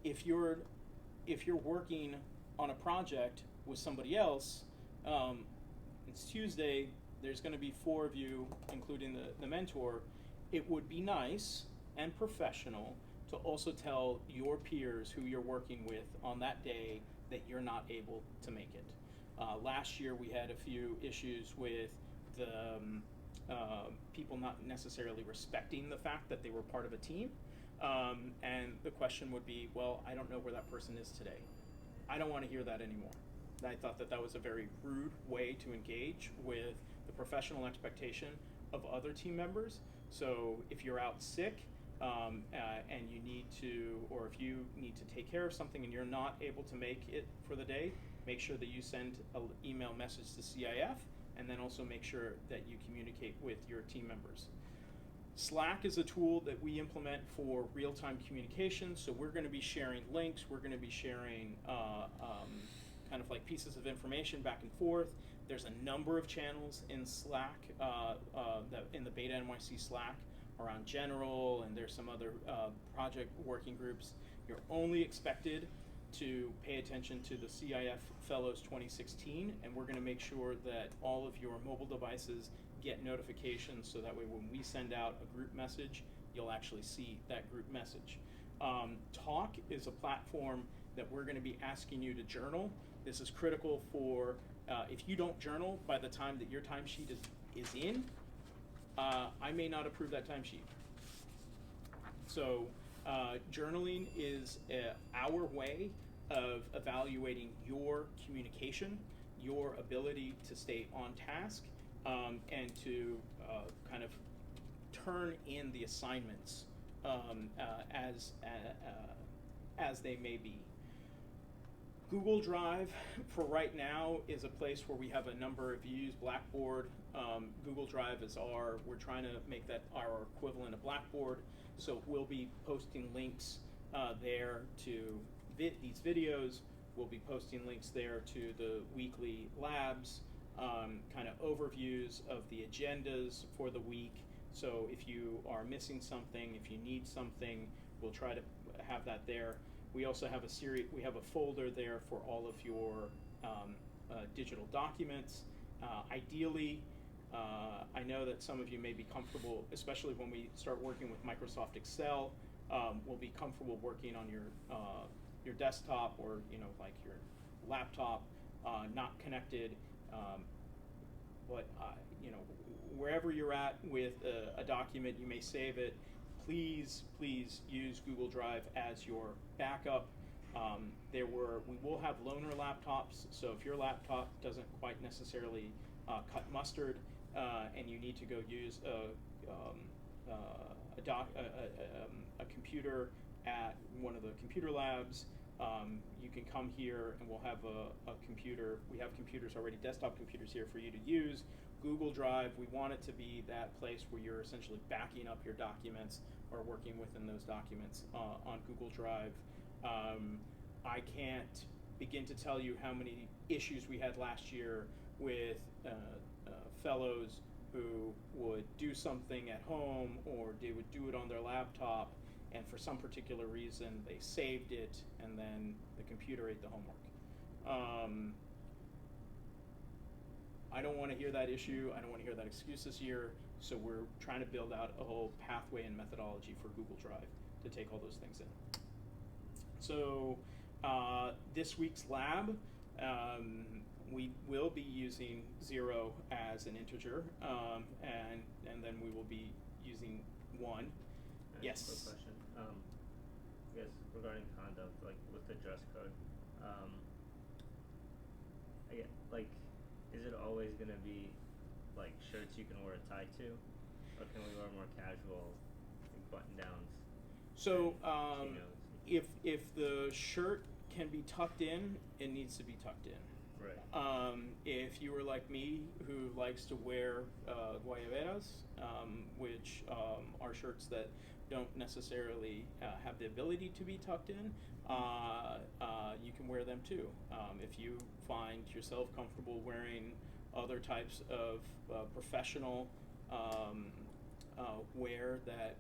A: if you're working on a project with somebody else, it's Tuesday. There's going to be 4 of you, including the mentor. It would be nice and professional to also tell your peers who you're working with on that day that you're not able to make it. Last year we had a few issues with the people not necessarily respecting the fact that they were part of a team. And the question would be, well, I don't know where that person is today. I don't want to hear that anymore. I thought that was a very rude way to engage with the professional expectation of other team members. So if you're out sick, and you need to, or if you need to take care of something and you're not able to make it for the day, make sure that you send an email message to CIF, and then also make sure that you communicate with your team members. Slack is a tool that we implement for real-time communication, so we're going to be sharing links, we're going to be sharing kind of like pieces of information back and forth. There's a number of channels in Slack, in the BetaNYC Slack, around general, and there's some other project working groups. You're only expected to pay attention to the CIF Fellows 2016, and we're going to make sure that all of your mobile devices get notifications, so that way when we send out a group message, you'll actually see that group message. Talk is a platform that we're going to be asking you to journal. This is critical for, if you don't journal by the time that your timesheet is in, I may not approve that timesheet. So journaling is our way of evaluating your communication, your ability to stay on task, and to kind of turn in the assignments as they may be. Google Drive, for right now, is a place where we have a number of views. Blackboard, Google Drive is we're trying to make that our equivalent of Blackboard. So we'll be posting links there to these videos. We'll be posting links there to the weekly labs, kind of overviews of the agendas for the week. So if you are missing something, if you need something, we'll try to have that there. We also have we have a folder there for all of your digital documents. Ideally, I know that some of you may be comfortable, especially when we start working with Microsoft Excel, we'll be comfortable working on your desktop or like your laptop, not connected. But wherever you're at with a document, you may save it. Please use Google Drive as your backup. We will have loaner laptops, so if your laptop doesn't quite necessarily cut mustard, and you need to go use a computer at one of the computer labs, you can come here and we'll have a computer. We have computers already, desktop computers here for you to use. Google Drive, we want it to be that place where you're essentially backing up your documents or working within those documents on Google Drive. I can't begin to tell you how many issues we had last year with fellows who would do something at home or they would do it on their laptop, and for some particular reason they saved it and then the computer ate the homework. I don't want to hear that issue. I don't want to hear that excuse this year. So we're trying to build out a whole pathway and methodology for Google Drive to take all those things in. So this week's lab, we will be using 0 as an integer, and then we will be using 1. Yes.
B: Quick question. I guess regarding conduct, like with the dress code, is it always going to be like shirts you can wear a tie to, or can we wear more casual, like button downs?
A: So
B: chinos?
A: if the shirt can be tucked in, it needs to be tucked in.
B: Right.
A: If you were like me, who likes to wear guayaberas, which are shirts that don't necessarily have the ability to be tucked in, you can wear them too. If you find yourself comfortable wearing other types of professional wear that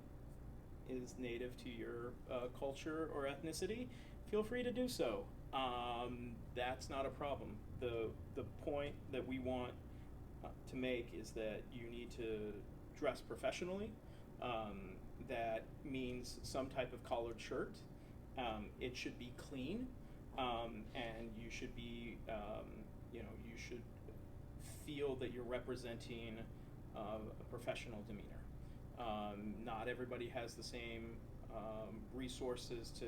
A: is native to your culture or ethnicity, feel free to do so. That's not a problem. The point that we want to make is that you need to dress professionally. That means some type of collared shirt. It should be clean, and you should be, you should feel that you're representing a professional demeanor. Not everybody has the same resources to,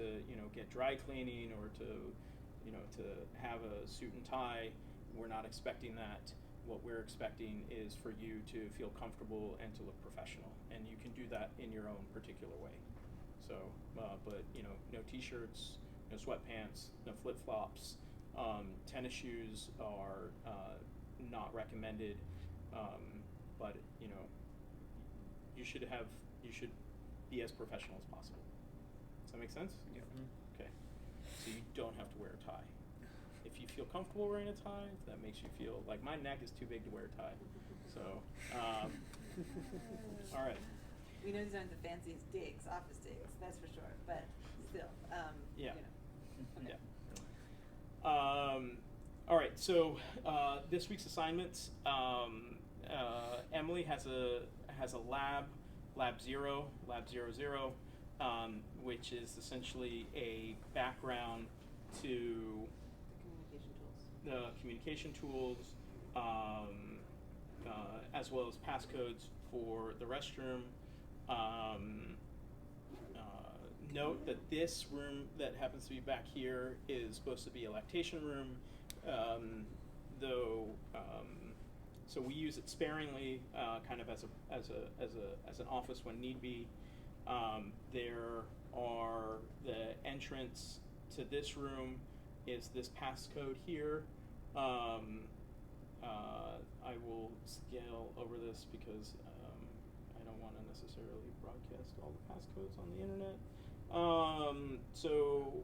A: get dry cleaning or to have a suit and tie. We're not expecting that. What we're expecting is for you to feel comfortable and to look professional, and you can do that in your own particular way. So, but no t-shirts, no sweatpants, no flip-flops. Tennis shoes are not recommended, but you should be as professional as possible. Does that make sense?
D: Yeah.
A: Okay. So you don't have to wear a tie. If you feel comfortable wearing a tie, if that makes you feel like my neck is too big to wear a tie. So, all right.
C: We know these aren't the fanciest digs, office digs, that's for sure, but still,
A: Yeah.
C: Okay.
A: Yeah. All right, so this week's assignments. Emily has a lab 0, which is essentially a background to the communication tools, as well as passcodes for the restroom. Note that this room that happens to be back here is supposed to be a lactation room, so we use it sparingly, kind of as an office when need be. There are the entrance to this room is this passcode here. I will scale over this because I don't want to necessarily broadcast all the passcodes on the internet. So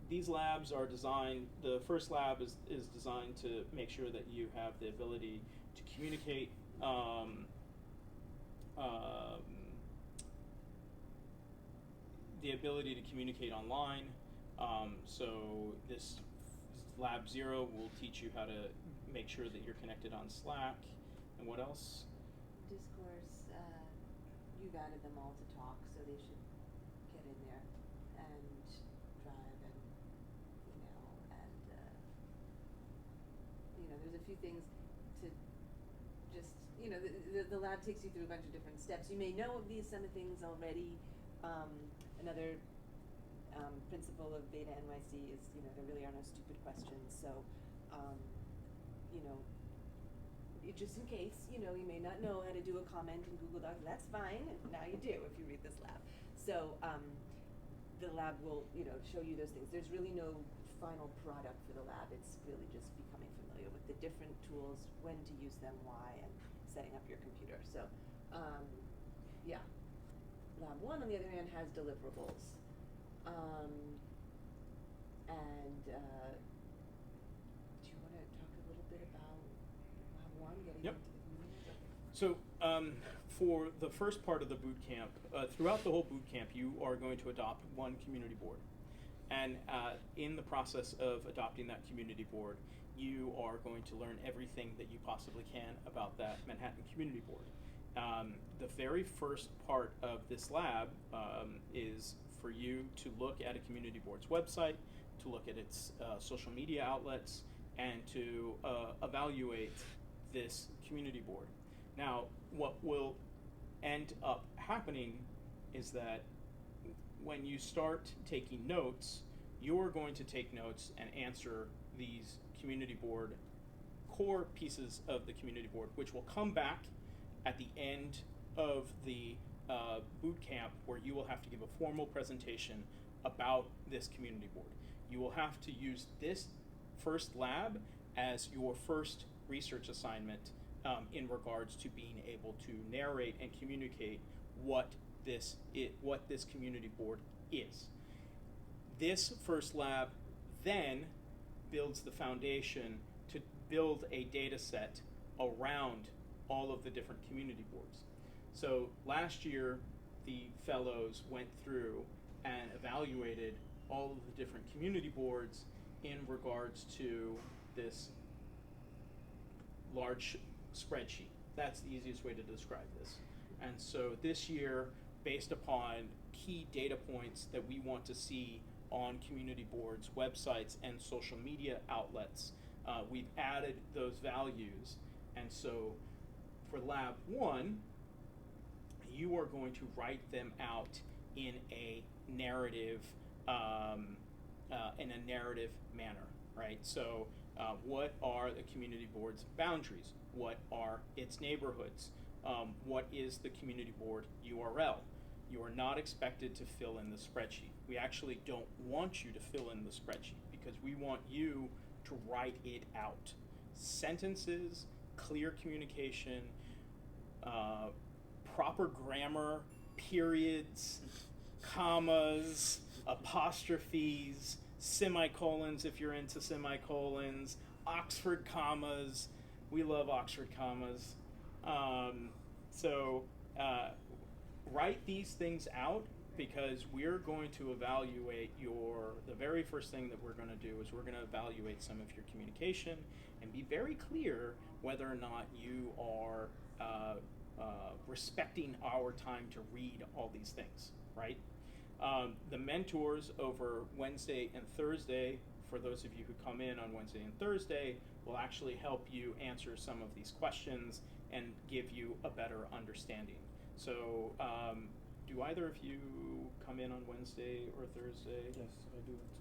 A: these labs are designed, the first lab is designed to make sure that you have the ability to communicate online. So this lab 0 will teach you how to make sure that you're connected on Slack. And what else?
C: Discourse, you've added them all to talk, so they should get in there and drive and email and there's a few things to just the lab takes you through a bunch of different steps. You may know of some of things already. Another principle of BetaNYC is there really are no stupid questions, so just in case, you may not know how to do a comment in Google Docs, that's fine, now you do if you read this lab. So the lab will, show you those things. There's really no final product for the lab, it's really just becoming familiar with the different tools, when to use them, why, and setting up your computer. So, yeah. Lab 1, on the other hand, has deliverables. Do you want to talk a little bit about Lab 1, getting
A: Yep.
C: into the community?
A: So for the first part of the boot camp, throughout the whole boot camp, you are going to adopt one community board. And in the process of adopting that community board, you are going to learn everything that you possibly can about that Manhattan community board. The very first part of this lab is for you to look at a community board's website, to look at its social media outlets, and to evaluate this community board. Now, what will end up happening is that when you start taking notes, you're going to take notes and answer these community board core pieces of the community board, which will come back at the end of the boot camp, where you will have to give a formal presentation about this community board. You will have to use this first lab as your first research assignment in regards to being able to narrate and communicate what this community board is. This first lab then builds the foundation to build a data set around all of the different community boards. So last year, the fellows went through and evaluated all of the different community boards in regards to this large spreadsheet. That's the easiest way to describe this. And so this year, based upon key data points that we want to see on community boards, websites, and social media outlets, we've added those values. And so for Lab 1, you are going to write them out in a narrative manner, right? So what are the community board's boundaries? What are its neighborhoods? What is the community board URL? You are not expected to fill in the spreadsheet. We actually don't want you to fill in the spreadsheet because we want you to write it out. Sentences, clear communication, proper grammar, periods, commas, apostrophes, semicolons if you're into semicolons, Oxford commas. We love Oxford commas. So write these things out because we're going to evaluate the very first thing that we're going to do is we're going to evaluate some of your communication and be very clear whether or not you are respecting our time to read all these things, right? The mentors over Wednesday and Thursday, for those of you who come in on Wednesday and Thursday, will actually help you answer some of these questions and give you a better understanding. So, do either of you come in on Wednesday or Thursday?
D: Yes, I do at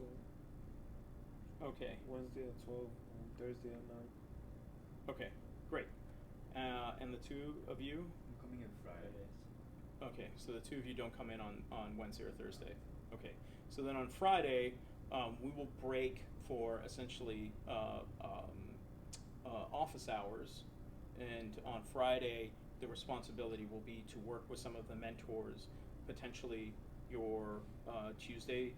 D: 12.
A: Okay.
D: Wednesday at 12, Thursday at 9.
A: Okay, great. And the two of you?
E: I'm coming in Fridays.
A: Okay, so the two of you don't come in on Wednesday or Thursday. Okay, so then on Friday, we will break for essentially office hours, and on Friday, the responsibility will be to work with some of the mentors, potentially your Tuesday,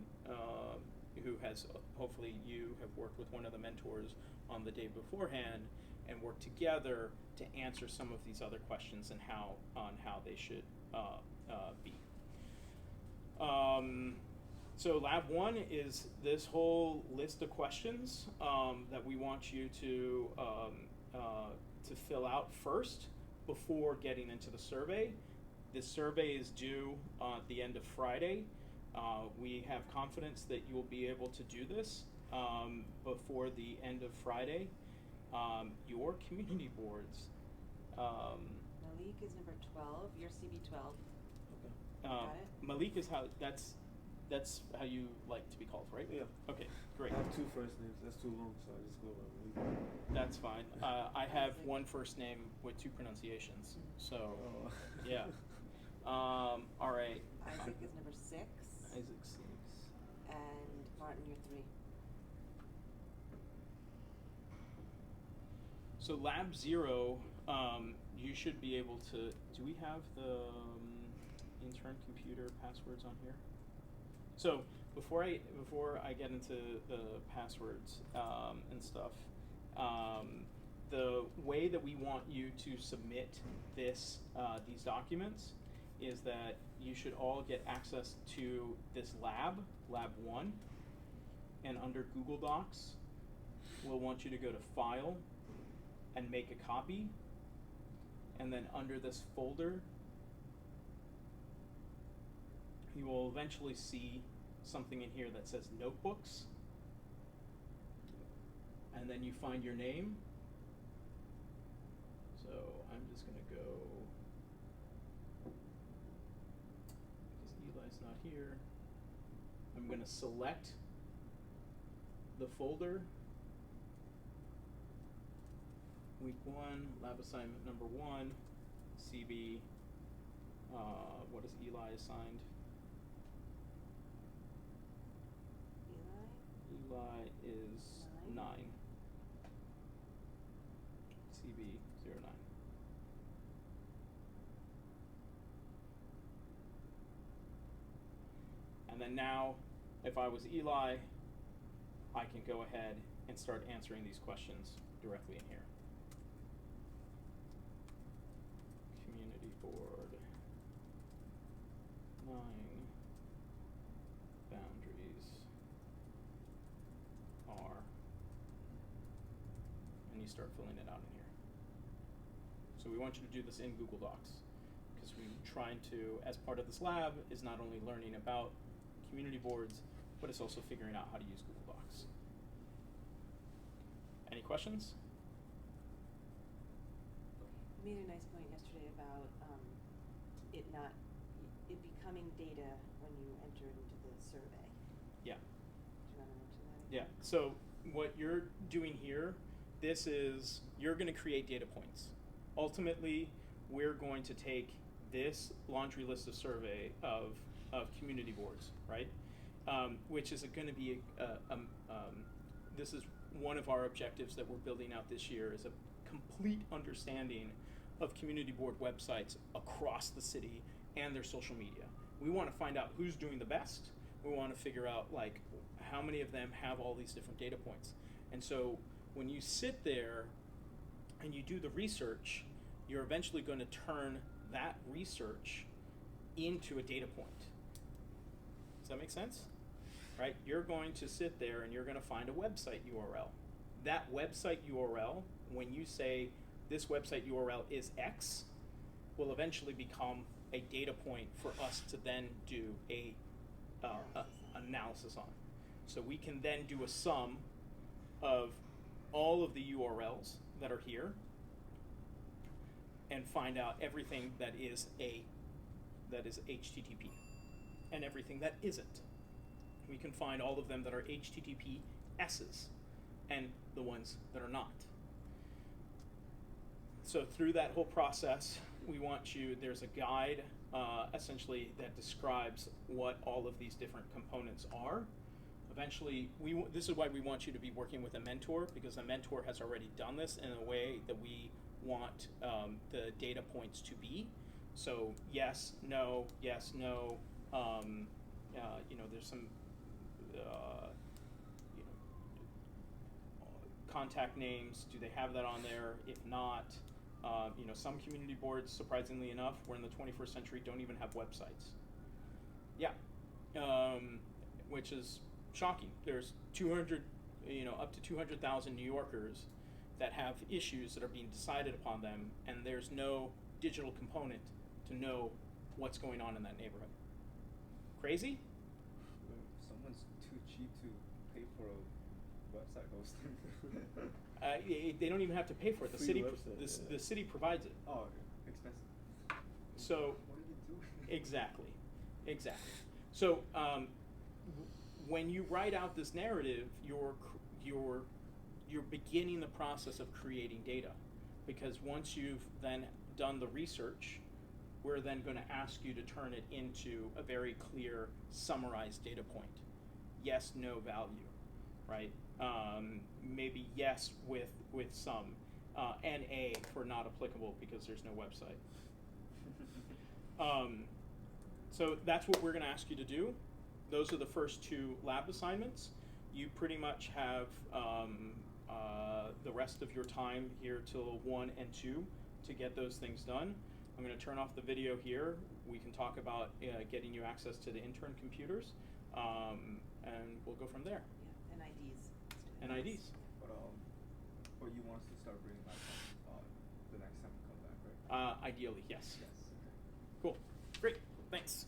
A: who has, hopefully you have worked with one of the mentors on the day beforehand, and work together to answer some of these other questions and how they should be. So lab 1 is this whole list of questions that we want you to fill out first before getting into the survey. This survey is due at the end of Friday. We have confidence that you will be able to do this before the end of Friday. Your community boards.
C: Malik is number 12. You're CB 12.
D: Okay.
C: Got it?
A: Malik is that's how you like to be called, right?
D: Yeah.
A: Okay, great.
D: I have 2 first names. That's too long, so I just go by Malik.
A: That's fine. I have one first name with 2 pronunciations. So,
D: Oh.
A: yeah. All right.
C: Isaac is number 6.
A: Isaac 6.
C: And Martin, you're 3.
A: So lab 0, you should be able to. Do we have the intern computer passwords on here? So before I get into the passwords and stuff, the way that we want you to submit these documents is that you should all get access to this lab 1, and under Google Docs, we'll want you to go to File and make a copy, and then under this folder, you will eventually see something in here that says Notebooks, and then you find your name. So I'm just going to go, because Eli's not here, I'm going to select the folder, week 1, lab assignment number 1, CB, what is Eli assigned? Eli is 9. CB 09. And then now, if I was Eli, I can go ahead and start answering these questions directly in here. Community board 9. Boundaries are, and you start filling it out in here. So we want you to do this in Google Docs, because we're trying to, as part of this lab, is not only learning about community boards, but it's also figuring out how to use Google Docs. Any questions?
C: You made a nice point yesterday about it becoming data when you enter it into the survey.
A: Yeah.
C: Do you want to mention that?
A: Yeah, so what you're doing here, you're going to create data points. Ultimately, we're going to take this laundry list of survey of community boards, right? Which is going to be, this is one of our objectives that we're building out this year, is a complete understanding of community board websites across the city and their social media. We want to find out who's doing the best. We want to figure out like how many of them have all these different data points. And so when you sit there and you do the research, you're eventually going to turn that research into a data point. that make sense? Right? You're going to sit there and you're going to find a website URL. That website URL, when you say this website URL is X, will eventually become a data point for us to then do a analysis on. So we can then do a sum of all of the URLs that are here and find out everything that is HTTP and everything that isn't. We can find all of them that are HTTPS's and the ones that are not. So through that whole process, we want you, there's a guide essentially that describes what all of these different components are. Eventually, this is why we want you to be working with a mentor, because a mentor has already done this in a way that we want the data points to be. So yes, no, yes, no. There's some contact names. Do they have that on there? If not, some community boards, surprisingly enough, we're in the 21st century, don't even have websites. Yeah, which is shocking. There's 200, up to 200,000 New Yorkers that have issues that are being decided upon them, and there's no digital component to know what's going on in that neighborhood. Crazy?
E: Someone's too cheap to pay for a website hosting.
A: They don't even have to pay for it. The
D: Free
A: city,
D: website,
A: the city provides it.
E: Oh, expensive.
A: So
E: What are you doing?
A: exactly. So when you write out this narrative, you're beginning the process of creating data, because once you've then done the research, we're then going to ask you to turn it into a very clear, summarized data point. Yes, no value, right? Maybe yes with some, NA for not applicable because there's no website. So that's what we're going to ask you to do. Those are the first two lab assignments. You pretty much have the rest of your time here till 1 and 2 to get those things done. I'm going to turn off the video here. We can talk about getting you access to the intern computers, and we'll go from there.
C: Yeah, and IDs.
A: And IDs.
E: But you want us to start bringing back the next time we come back, right?
A: Ideally, yes.
E: Yes. Okay.
A: Cool. Great. Thanks.